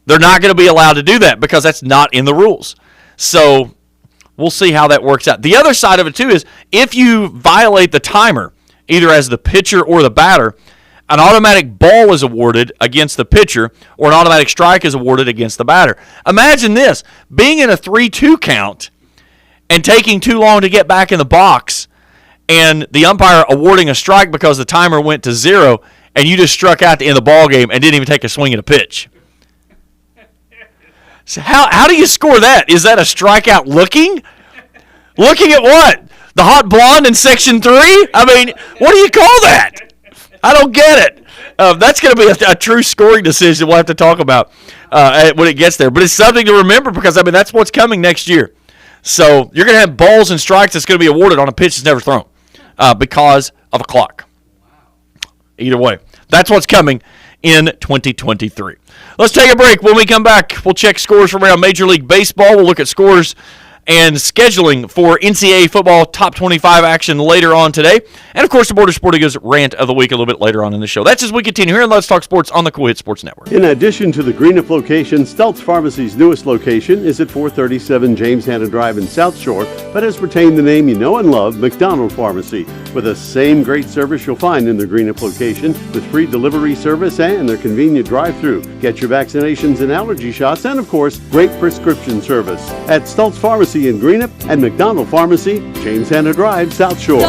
They're not going to be allowed to do that because that's not in the rules. So we'll see how that works out. The other side of it, too, is if you violate the timer, either as the pitcher or the batter, an automatic ball is awarded against the pitcher or an automatic strike is awarded against the batter. Imagine this, being in a 3-2 count and taking too long to get back in the box and the umpire awarding a strike because the timer went to 0 and you just struck out to end the ball game and didn't even take a swing at a pitch. So how do you score that? Is that a strikeout looking? Looking at what? The hot blonde in Section 3? I mean, what do you call that? I don't get it. That's going to be a true scoring decision we'll have to talk about when it gets there. But it's something to remember because, that's what's coming next year. So you're going to have balls and strikes that's going to be awarded on a pitch that's never thrown because of a clock. Either way, that's what's coming in 2023. Let's take a break. When we come back, we'll check scores from around Major League Baseball. We'll look at scores and scheduling for NCAA football top 25 action later on today. And, of course, the Border Sport Eagles rant of the week a little bit later on in the show. That's as we continue here on Let's Talk Sports on the Cool Hit Sports Network. In addition to the Greenup location, Stultz Pharmacy's newest location is at 437 James Hanna Drive in South Shore, but has retained the name you know and love, McDonald Pharmacy, with the same great service you'll find in the Greenup location, with free delivery service and their convenient drive-thru. Get your vaccinations and allergy shots, and, of course, great prescription service at Stultz Pharmacy in Greenup and McDonald Pharmacy, James Hanna Drive, South Shore.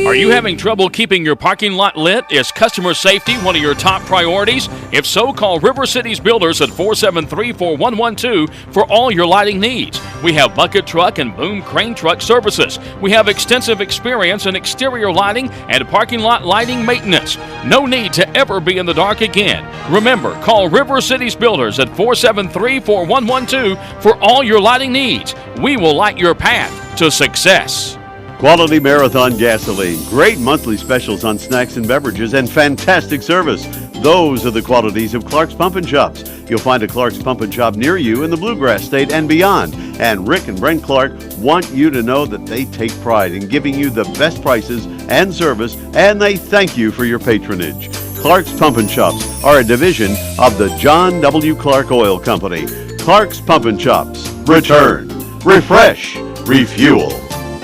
Are you having trouble keeping your parking lot lit? Is customer safety one of your top priorities? If so, call River Cities Builders at 473-4112 for all your lighting needs. We have bucket truck and boom crane truck services. We have extensive experience in exterior lighting and parking lot lighting maintenance. No need to ever be in the dark again. Remember, call River Cities Builders at 473-4112 for all your lighting needs. We will light your path to success. Quality Marathon Gasoline. Great monthly specials on snacks and beverages and fantastic service. Those are the qualities of Clark's Pump and Shops. You'll find a Clark's Pump and Shop near you in the Bluegrass State and beyond. And Rick and Brent Clark want you to know that they take pride in giving you the best prices and service, and they thank you for your patronage. Clark's Pump and Shops are a division of the John W. Clark Oil Company. Clark's Pump and Shops. Return, refresh, refuel.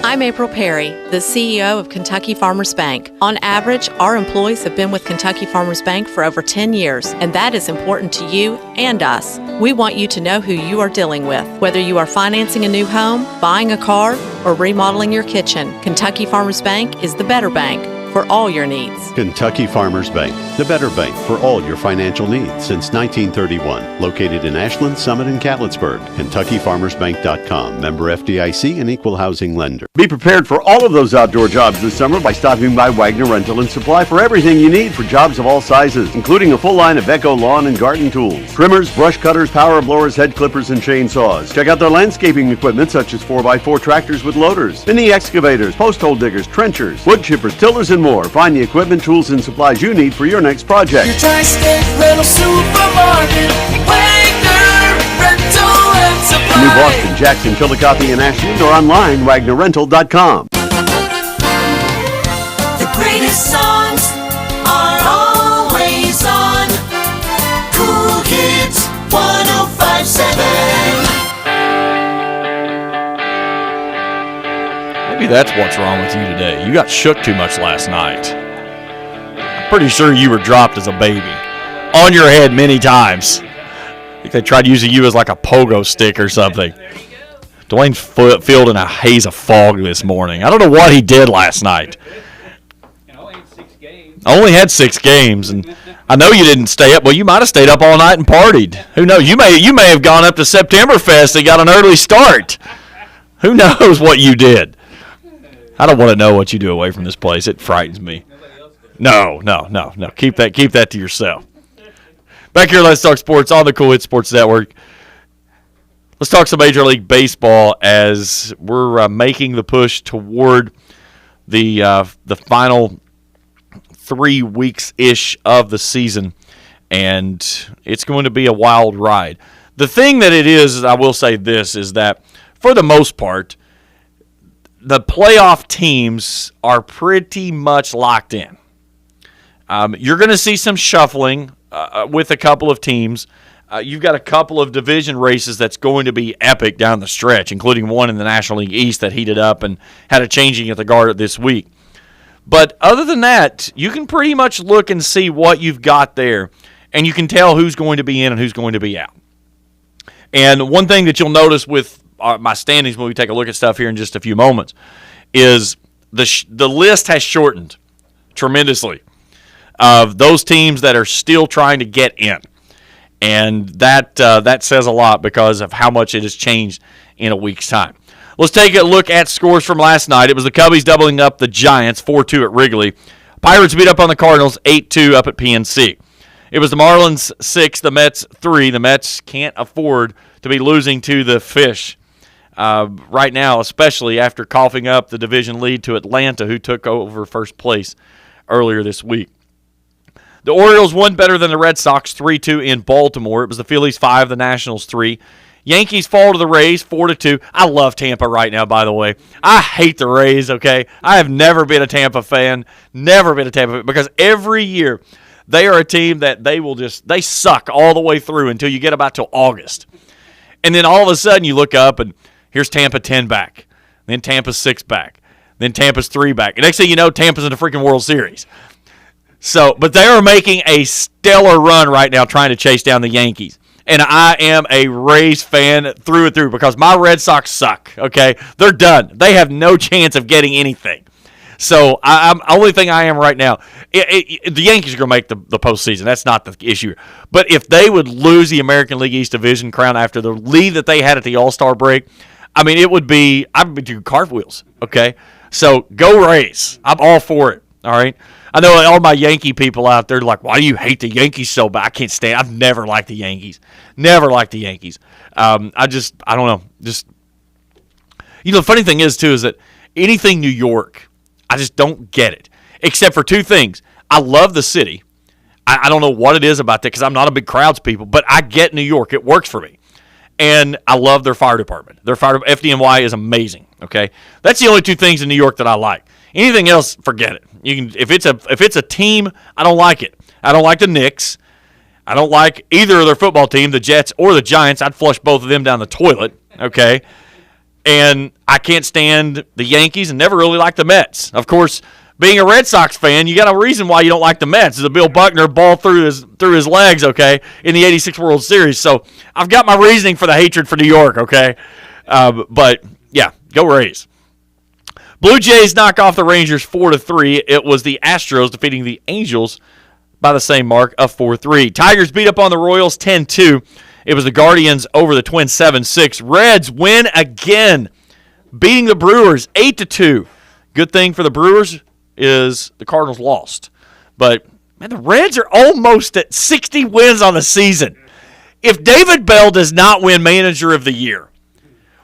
I'm April Perry, the CEO of Kentucky Farmers Bank. On average, our employees have been with Kentucky Farmers Bank for over 10 years, and that is important to you and us. We want you to know who you are dealing with. Whether you are financing a new home, buying a car, or remodeling your kitchen, Kentucky Farmers Bank is the better bank for all your needs. Kentucky Farmers Bank, the better bank for all your financial needs since 1931. Located in Ashland, Summit, and Catlettsburg. KentuckyFarmersBank.com. Member FDIC and equal housing lender. Be prepared for all of those outdoor jobs this summer by stopping by Wagner Rental and Supply for everything you need for jobs of all sizes, including a full line of Echo lawn and garden tools, trimmers, brush cutters, power blowers, head clippers, and chainsaws. Check out their landscaping equipment such as 4x4 tractors with loaders, mini excavators, post hole diggers, trenchers, wood chippers, tillers, and more. Find the equipment, tools, and supplies you need for your next project. Your Tri-State Rental Supermarket, Wagner Rental and Supply. New Boston, Jackson, Chillicothe, and Ashland, or online, WagnerRental.com. The greatest songs are always on Cool Kids 105.7. Maybe that's what's wrong with you today. You got shook too much last night. I'm pretty sure you were dropped as a baby. On your head many times. I think they tried using you as like a pogo stick or something. Dwayne Field in a haze of fog this morning. I don't know what he did last night. I only had 6 games, and I know you didn't stay up. Well, you might have stayed up all night and partied. Who knows? You may have gone up to Septemberfest and got an early start. Who knows what you did? I don't want to know what you do away from this place. It frightens me. No. Keep that to yourself. Back here, Let's Talk Sports on the Cool Hit Sports Network. Let's talk some Major League Baseball as we're making the push toward the final 3 weeks-ish of the season, and it's going to be a wild ride. The thing that it is, I will say this, is that for the most part, the playoff teams are pretty much locked in. You're going to see some shuffling with a couple of teams. You've got a couple of division races that's going to be epic down the stretch, including one in the National League East that heated up and had a changing at the guard this week. But other than that, you can pretty much look and see what you've got there, and you can tell who's going to be in and who's going to be out. And one thing that you'll notice with my standings when we take a look at stuff here in just a few moments is the list has shortened tremendously of those teams that are still trying to get in. And that says a lot because of how much it has changed in a week's time. Let's take a look at scores from last night. It was the Cubbies doubling up the Giants 4-2 at Wrigley. Pirates beat up on the Cardinals 8-2 up at PNC. It was the Marlins 6, the Mets 3. The Mets can't afford to be losing to the Fish right now, especially after coughing up the division lead to Atlanta, who took over first place earlier this week. The Orioles won better than the Red Sox 3-2 in Baltimore. It was the Phillies 5, the Nationals 3. Yankees fall to the Rays 4-2. I love Tampa right now, by the way. I hate the Rays, okay? I have never been a Tampa fan. Because every year they are a team that they suck all the way through until you get about till August. And then all of a sudden you look up and here's Tampa 10 back. Then Tampa's 6 back. Then Tampa's 3 back. And next thing you know, Tampa's in the freaking World Series. But they are making a stellar run right now trying to chase down the Yankees. And I am a Rays fan through and through because my Red Sox suck, okay? They're done. They have no chance of getting anything. So I'm only thing I am right now, the Yankees are going to make the postseason. That's not the issue. But if they would lose the American League East Division crown after the lead that they had at the All-Star break, I mean, I would be doing cartwheels, okay? So go Rays. I'm all for it, all right? I know all my Yankee people out there are like, why do you hate the Yankees so bad? I can't stand. I've never liked the Yankees. Never liked the Yankees. I don't know. The funny thing is, too, is that anything New York, I just don't get it. Except for 2 things. I love the city. I don't know what it is about that because I'm not a big crowds people, but I get New York. It works for me. And I love their fire department. Their fire FDNY is amazing, okay? That's the only 2 things in New York that I like. Anything else, forget it. You can if it's a team, I don't like it. I don't like the Knicks. I don't like either of their football team, the Jets or the Giants. I'd flush both of them down the toilet, okay? And I can't stand the Yankees and never really liked the Mets. Of course, being a Red Sox fan, you got a reason why you don't like the Mets. It's a Bill Buckner ball through his legs, okay, in the 86 World Series. So I've got my reasoning for the hatred for New York, okay? But, yeah, go Rays. Blue Jays knock off the Rangers 4-3. It was the Astros defeating the Angels by the same mark of 4-3. Tigers beat up on the Royals 10-2. It was the Guardians over the Twins 7-6. Reds win again, beating the Brewers 8-2. Good thing for the Brewers is the Cardinals lost. But, man, the Reds are almost at 60 wins on the season. If David Bell does not win Manager of the Year,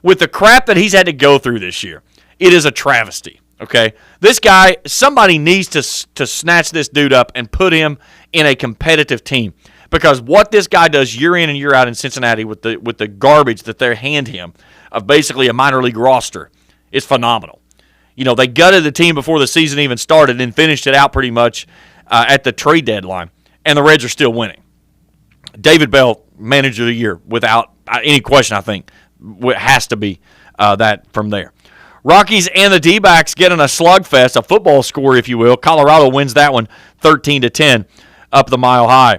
with the crap that he's had to go through this year, it is a travesty, okay? This guy, somebody needs to snatch this dude up and put him in a competitive team Because what this guy does year in and year out in Cincinnati with the garbage that they hand him of basically a minor league roster is phenomenal. You know, they gutted the team before the season even started and finished it out pretty much at the trade deadline, and the Reds are still winning. David Bell, Manager of the Year, without any question, I think. It has to be that from there. Rockies and the D-backs getting a slugfest, a football score, if you will. Colorado wins that one 13-10 up the Mile High.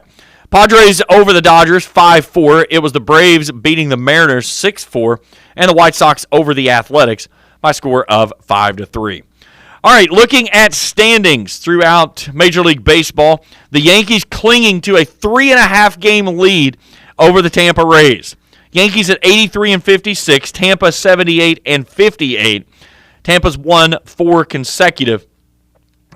Padres over the Dodgers 5-4. It was the Braves beating the Mariners 6-4, and the White Sox over the Athletics by a score of 5-3. All right, looking at standings throughout Major League Baseball, the Yankees clinging to a 3.5-game lead over the Tampa Rays. Yankees at 83-56, Tampa 78-58. Tampa's won 4 consecutive,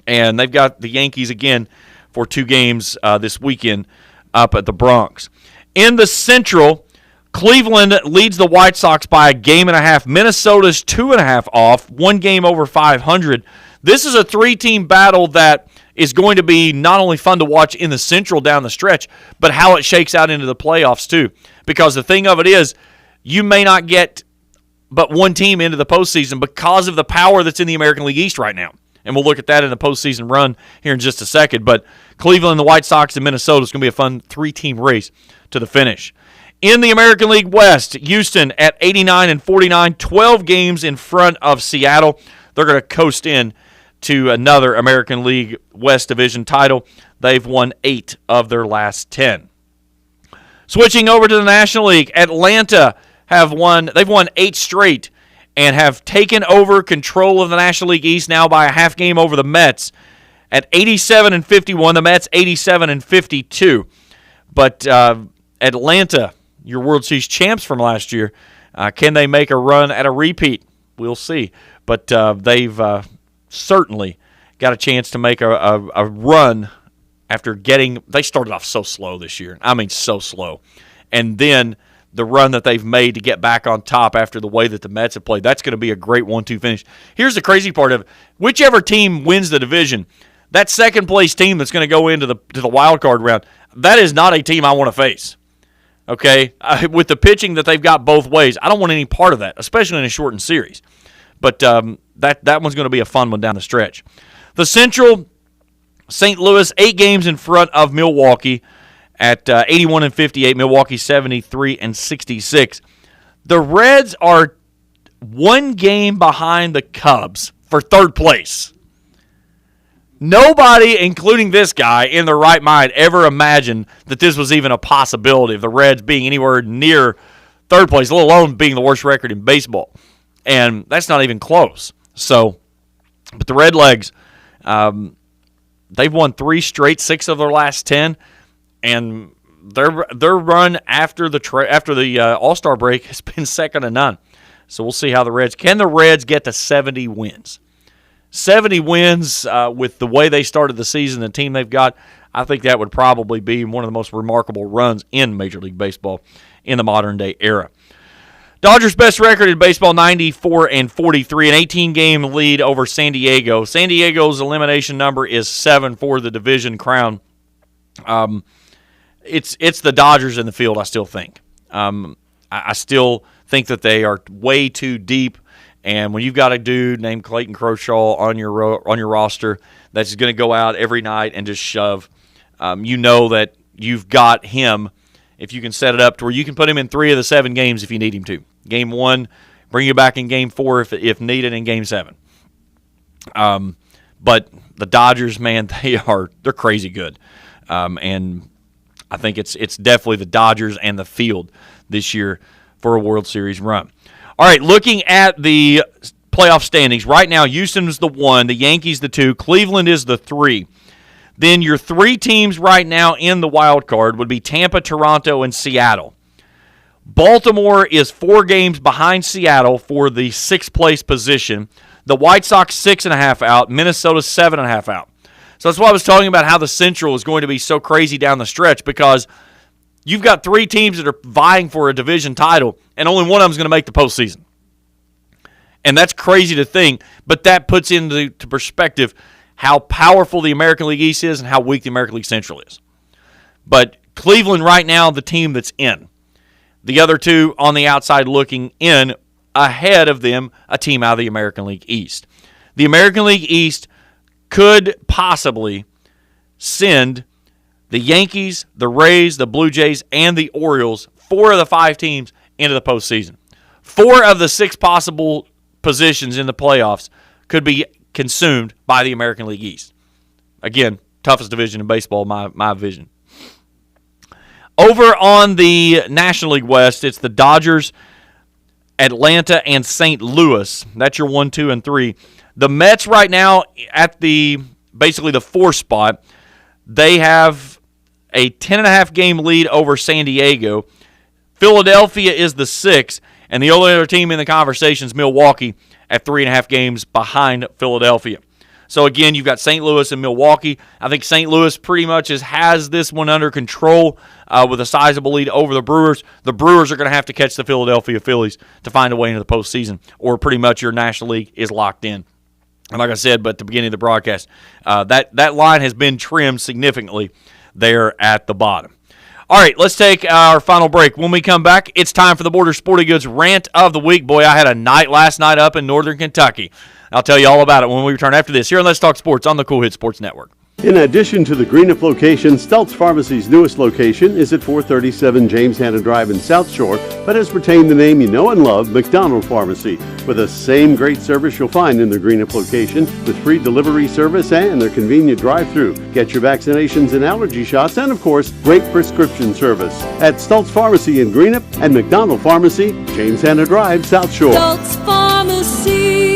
and they've got the Yankees again for 2 games this weekend up at the Bronx. In the Central, Cleveland leads the White Sox by 1.5 games. Minnesota's 2.5 off, 1 game over 500. This is a 3-team battle that is going to be not only fun to watch in the Central down the stretch, but how it shakes out into the playoffs too. Because the thing of it is, you may not get but one team into the postseason because of the power that's in the American League East right now. And we'll look at that in the postseason run here in just a second. But Cleveland, the White Sox, and Minnesota is going to be a fun 3-team race to the finish. In the American League West, Houston at 89-49, 12 games in front of Seattle. They're going to coast in to another American League West Division title. They've won 8 of their last 10. Switching over to the National League, Atlanta they've won 8 straight and have taken over control of the National League East now by a half game over the Mets at 87-51. The Mets 87-52. But Atlanta, your World Series champs from last year, can they make a run at a repeat? We'll see. But they've certainly got a chance to make a run after they started off so slow this year. I mean, so slow. And then the run that they've made to get back on top after the way that the Mets have played, that's going to be a great 1-2 finish. Here's the crazy part of it. Whichever team wins the division, that second-place team that's going to go into the wild card round, that is not a team I want to face. Okay? With the pitching that they've got both ways, I don't want any part of that, especially in a shortened series. But that one's going to be a fun one down the stretch. The Central, St. Louis, 8 games in front of Milwaukee at 81-58. Milwaukee 73-66. The Reds are 1 game behind the Cubs for 3rd place. Nobody, including this guy, in their right mind ever imagined that this was even a possibility of the Reds being anywhere near 3rd place, let alone being the worst record in baseball. And that's not even close. So, but the Redlegs, they've won 3 straight, 6 of their last 10, and their run after the All-Star break has been second to none. So we'll see how the Reds get to 70 wins. 70 wins with the way they started the season, the team they've got. I think that would probably be one of the most remarkable runs in Major League Baseball in the modern day era. Dodgers' best record in baseball, 94-43, an 18-game lead over San Diego. San Diego's elimination number is 7 for the division crown. It's the Dodgers in the field, I still think. I still think that they are way too deep, and when you've got a dude named Clayton Kershaw on your roster that's going to go out every night and just shove, you know that you've got him. If you can set it up to where you can put him in 3 of the 7 games if you need him to. Game 1, bring you back in Game 4 if needed in Game 7. But the Dodgers, man, they're crazy good. And I think it's definitely the Dodgers and the field this year for a World Series run. All right, looking at the playoff standings. Right now, Houston's the 1, the Yankees the 2, Cleveland is the 3. Then your 3 teams right now in the wild card would be Tampa, Toronto, and Seattle. Baltimore is 4 games behind Seattle for the 6th place position. The White Sox 6.5 out. Minnesota 7.5 out. So that's why I was talking about how the Central is going to be so crazy down the stretch, because you've got 3 teams that are vying for a division title, and only one of them is going to make the postseason. And that's crazy to think, but that puts into perspective how powerful the American League East is and how weak the American League Central is. But Cleveland right now, the team that's in. The other two on the outside looking in, ahead of them, a team out of the American League East. The American League East could possibly send the Yankees, the Rays, the Blue Jays, and the Orioles, 4 of the 5 teams, into the postseason. 4 of the 6 possible positions in the playoffs could be consumed by the American League East. Again, toughest division in baseball, my vision. Over on the National League West, it's the Dodgers, Atlanta, and St. Louis. That's your 1, 2, and 3. The Mets right now at basically the 4 spot. They have a 10.5 game lead over San Diego. Philadelphia is the 6th, and the only other team in the conversation is Milwaukee at 3.5 games behind Philadelphia. So, again, you've got St. Louis and Milwaukee. I think St. Louis pretty much has this one under control with a sizable lead over the Brewers. The Brewers are going to have to catch the Philadelphia Phillies to find a way into the postseason, or pretty much your National League is locked in. And like I said, but at the beginning of the broadcast, that line has been trimmed significantly there at the bottom. All right, let's take our final break. When we come back, it's time for the Border Sporting Goods Rant of the Week. Boy, I had a night last night up in Northern Kentucky. I'll tell you all about it when we return after this here on Let's Talk Sports on the Cool Hit Sports Network. In addition to the Greenup location, Stelz Pharmacy's newest location is at 437 James Hanna Drive in South Shore, but has retained the name you know and love, McDonald Pharmacy, with the same great service you'll find in the Greenup location, with free delivery service and their convenient drive-thru. Get your vaccinations and allergy shots, and of course, great prescription service at Stelz Pharmacy in Greenup and McDonald Pharmacy, James Hanna Drive, South Shore. Stelz Pharmacy.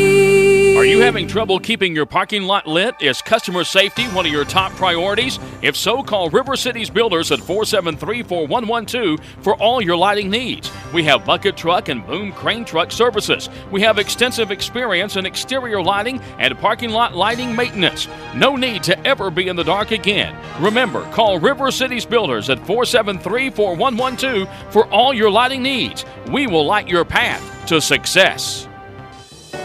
Are you having trouble keeping your parking lot lit? Is customer safety one of your top priorities? If so, call River Cities Builders at 473-4112 for all your lighting needs. We have bucket truck and boom crane truck services. We have extensive experience in exterior lighting and parking lot lighting maintenance. No need to ever be in the dark again. Remember, call River Cities Builders at 473-4112 for all your lighting needs. We will light your path to success.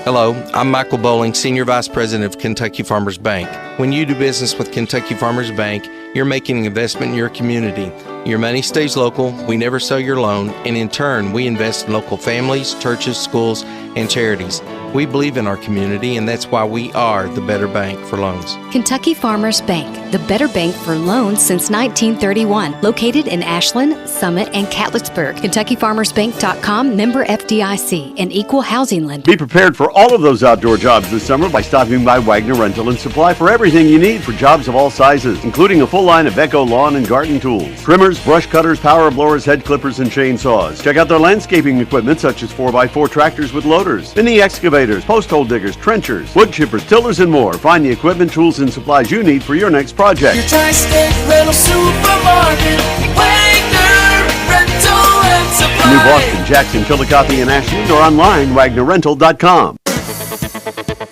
Hello, I'm Michael Bowling, Senior Vice President of Kentucky Farmers Bank. When you do business with Kentucky Farmers Bank, you're making an investment in your community. Your money stays local, we never sell your loan, and in turn, we invest in local families, churches, schools, and charities. We believe in our community, and that's why we are the better bank for loans. Kentucky Farmers Bank, the better bank for loans since 1931. Located in Ashland, Summit, and Catlettsburg. KentuckyFarmersBank.com, member FDIC, an equal housing lender. Be prepared for all of those outdoor jobs this summer by stopping by Wagner Rental and Supply for everything you need for jobs of all sizes, including a full line of Echo lawn and garden tools, trimmers, brush cutters, power blowers, head clippers, and chainsaws. Check out their landscaping equipment such as 4x4 tractors with loaders, mini excavators, post hole diggers, trenchers, wood chippers, tillers, and more. Find the equipment, tools, and supplies you need for your next project. Your Tri-State Rental Supermarket, Wagner Rental and Supply. New Boston, Jackson, Chillicothe, and Ashland, or online, WagnerRental.com.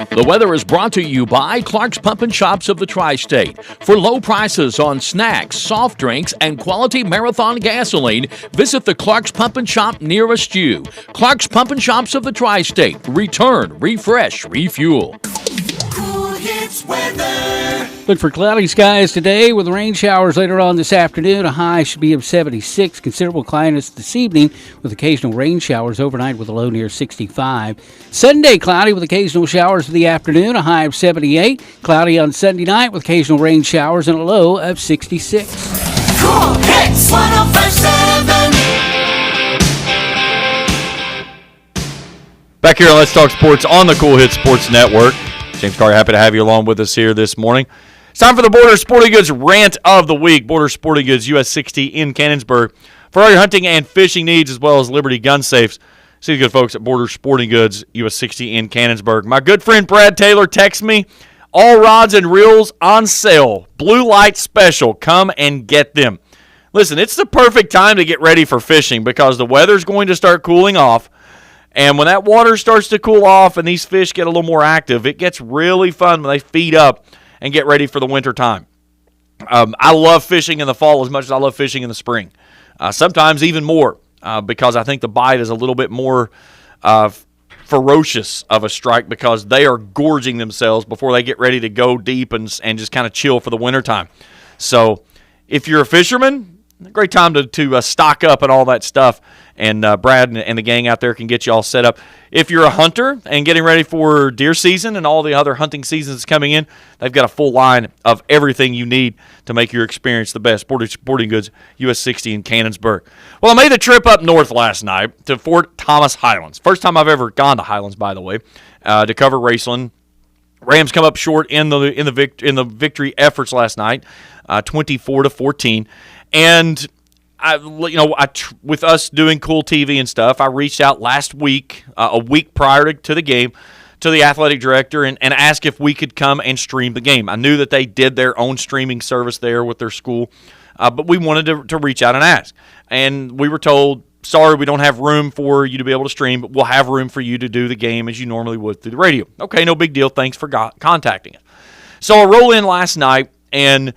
The weather is brought to you by Clark's Pump and Shops of the Tri-State. For low prices on snacks, soft drinks, and quality Marathon gasoline, visit the Clark's Pump and Shop nearest you. Clark's Pump and Shops of the Tri-State. Return, refresh, refuel. Cool Hits weather. Look for cloudy skies today with rain showers later on this afternoon. A high should be of 76. Considerable cloudiness this evening with occasional rain showers overnight with a low near 65. Sunday, cloudy with occasional showers in the afternoon. A high of 78. Cloudy on Sunday night with occasional rain showers and a low of 66. Cool Hits 105.7. Back here on Let's Talk Sports on the Cool Hit Sports Network. James Carter, happy to have you along with us here this morning. It's time for the Border Sporting Goods Rant of the Week. Border Sporting Goods, US 60 in Cannonsburg. For all your hunting and fishing needs, as well as Liberty Gun Safes, see the good folks at Border Sporting Goods, US 60 in Cannonsburg. My good friend Brad Taylor texts me, all rods and reels on sale. Blue Light Special. Come and get them. Listen, it's the perfect time to get ready for fishing because the weather's going to start cooling off. And when that water starts to cool off and these fish get a little more active, it gets really fun when they feed up and get ready for the winter time. I love fishing in the fall as much as I love fishing in the spring. Sometimes even more because I think the bite is a little bit more ferocious of a strike because they are gorging themselves before they get ready to go deep and just kind of chill for the winter time. So if you're a fisherman, great time to stock up and all that stuff. And Brad and the gang out there can get you all set up. If you're a hunter and getting ready for deer season and all the other hunting seasons coming in, they've got a full line of everything you need to make your experience the best. Sporting Goods, US 60 in Cannonsburg. Well, I made the trip up north last night to Fort Thomas Highlands. First time I've ever gone to Highlands, by the way, to cover Raceland. Rams come up short in the victory efforts last night, 24-14, and with us doing Cool TV and stuff, I reached out last week, a week prior to the game, to the athletic director and asked if we could come and stream the game. I knew that they did their own streaming service there with their school, but we wanted to reach out and ask. And we were told, sorry, we don't have room for you to be able to stream, but we'll have room for you to do the game as you normally would through the radio. Okay, no big deal. Thanks for contacting us. So I roll in last night, and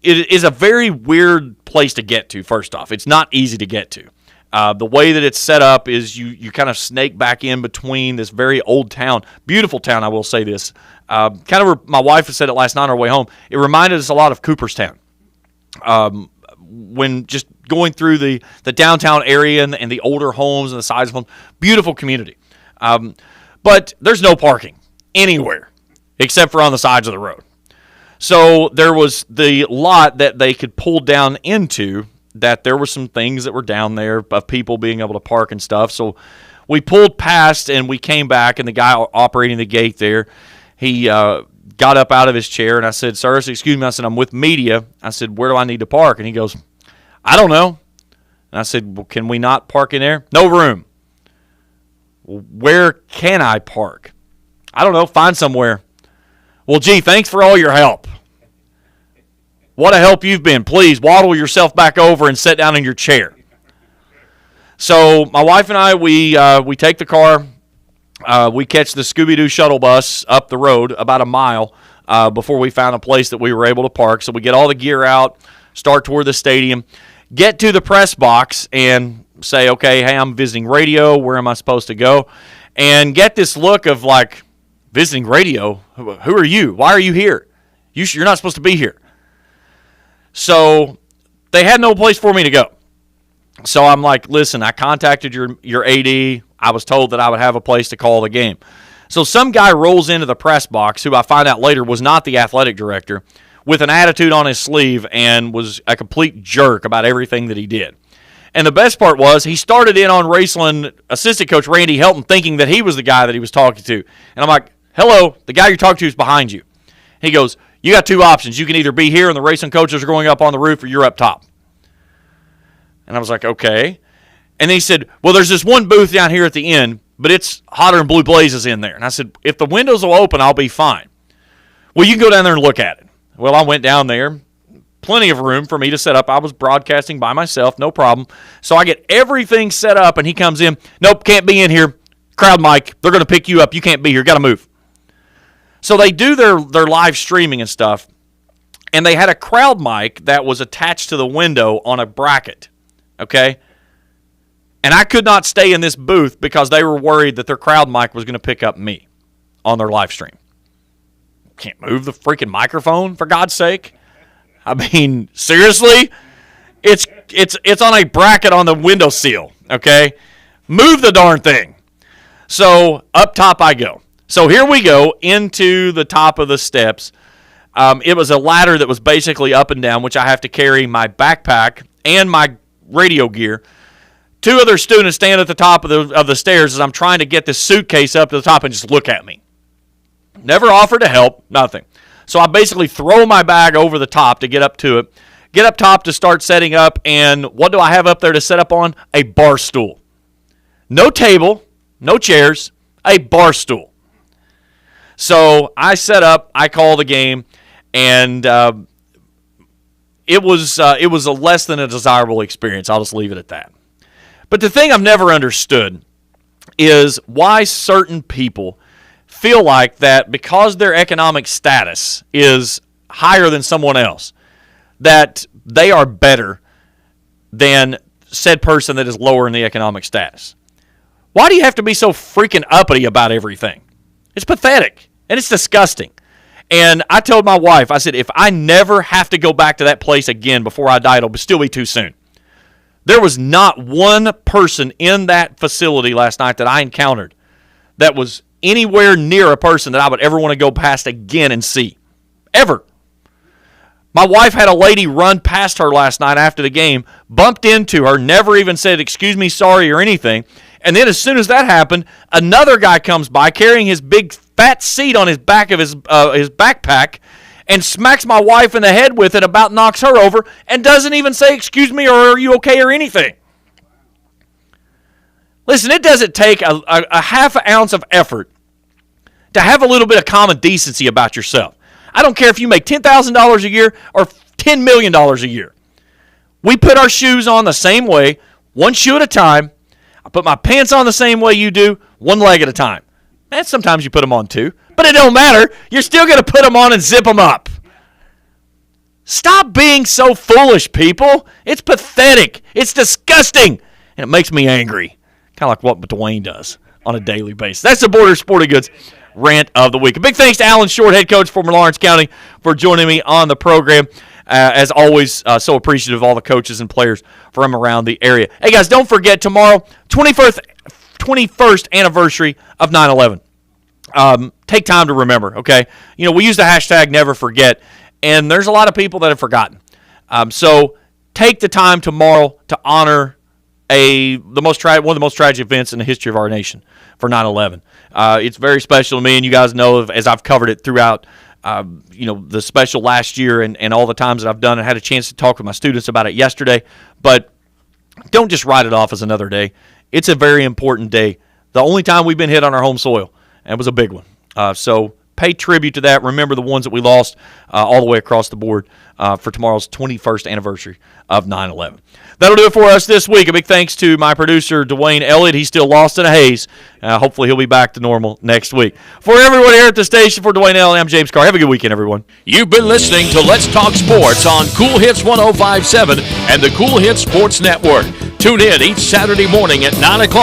it is a very weird place to get to, first off. It's not easy to get to. The way that it's set up is you kind of snake back in between this very old town. Beautiful town, I will say this. My wife said it last night on our way home. It reminded us a lot of Cooperstown. When just going through the downtown area and the older homes and the size of homes. Beautiful community. But there's no parking anywhere except for on the sides of the road. So there was the lot that they could pull down into, that there were some things that were down there of people being able to park and stuff. So we pulled past and we came back, and the guy operating the gate there, he got up out of his chair, and I said, sir, excuse me, I said, I'm with media. I said, where do I need to park? And he goes, I don't know. And I said, well, can we not park in there? No room. Well, where can I park? I don't know, find somewhere. Well, gee, thanks for all your help. What a help you've been. Please waddle yourself back over and sit down in your chair. So my wife and I, we take the car. We catch the Scooby-Doo shuttle bus up the road about a mile before we found a place that we were able to park. So we get all the gear out, start toward the stadium, get to the press box and say, okay, hey, I'm visiting radio. Where am I supposed to go? And get this look of like, visiting radio? Who are you? Why are you here? You're not supposed to be here. So they had no place for me to go. So I'm like, listen, I contacted your AD. I was told that I would have a place to call the game. So some guy rolls into the press box, who I find out later was not the athletic director, with an attitude on his sleeve and was a complete jerk about everything that he did. And the best part was he started in on Raceland assistant coach Randy Helton, thinking that he was the guy that he was talking to. And I'm like, hello, the guy you're talking to is behind you. He goes, you got two options. You can either be here and the Raceland coaches are going up on the roof, or you're up top. And I was like, okay. And then he said, well, there's this one booth down here at the end, but it's hotter than blue blazes in there. And I said, if the windows will open, I'll be fine. Well, you can go down there and look at it. Well, I went down there. Plenty of room for me to set up. I was broadcasting by myself, no problem. So I get everything set up, and he comes in. Nope, can't be in here. Crowd mic. They're going to pick you up. You can't be here. Got to move. So they do their live streaming and stuff, and they had a crowd mic that was attached to the window on a bracket, okay? And I could not stay in this booth because they were worried that their crowd mic was going to pick up me on their live stream. Can't move the freaking microphone, for God's sake. I mean, seriously? It's on a bracket on the windowsill, okay? Move the darn thing. So up top I go. So here we go into the top of the steps. It was a ladder that was basically up and down, which I have to carry my backpack and my radio gear. Two other students stand at the top of the stairs as I'm trying to get this suitcase up to the top and just look at me. Never offered to help, nothing. So I basically throw my bag over the top to get up to it, get up top to start setting up, and what do I have up there to set up on? A bar stool. No table, no chairs, a bar stool. So I set up, I call the game, and it was a less than a desirable experience. I'll just leave it at that. But the thing I've never understood is why certain people feel like that because their economic status is higher than someone else, that they are better than said person that is lower in the economic status. Why do you have to be so freaking uppity about everything? It's pathetic, and it's disgusting. And I told my wife, I said, if I never have to go back to that place again before I die, it'll still be too soon. There was not one person in that facility last night that I encountered that was anywhere near a person that I would ever want to go past again and see. Ever. My wife had a lady run past her last night after the game, bumped into her, never even said, excuse me, sorry, or anything. And then as soon as that happened, another guy comes by carrying his big fat seat on his back of his backpack and smacks my wife in the head with it, about knocks her over, and doesn't even say, excuse me, or are you okay, or anything. Listen, it doesn't take a half an ounce of effort to have a little bit of common decency about yourself. I don't care if you make $10,000 a year or $10 million a year. We put our shoes on the same way, one shoe at a time. I put my pants on the same way you do, one leg at a time. And sometimes you put them on two, but it don't matter. You're still going to put them on and zip them up. Stop being so foolish, people. It's pathetic. It's disgusting. And it makes me angry. Kind of like what Dwayne does on a daily basis. That's the Border Sporting Goods rant of the week. A big thanks to Alan Short, head coach for Lawrence County, for joining me on the program. As always, so appreciative of all the coaches and players from around the area. Hey, guys, don't forget, tomorrow, 21st anniversary of 9/11. Take time to remember, okay? You know, we use the hashtag Never Forget, and there's a lot of people that have forgotten. So take the time tomorrow to honor one of the most tragic events in the history of our nation for 9/11. It's very special to me, and you guys know, as I've covered it throughout the special last year and all the times that I've done. I had a chance to talk with my students about it yesterday, but don't just write it off as another day. It's a very important day. The only time we've been hit on our home soil, and it was a big one. So pay tribute to that. Remember the ones that we lost all the way across the board for tomorrow's 21st anniversary of 9/11. That'll do it for us this week. A big thanks to my producer, Dwayne Elliott. He's still lost in a haze. Hopefully he'll be back to normal next week. For everyone here at the station, for Dwayne Elliott, I'm James Carr. Have a good weekend, everyone. You've been listening to Let's Talk Sports on Cool Hits 105.7 and the Cool Hits Sports Network. Tune in each Saturday morning at 9 o'clock.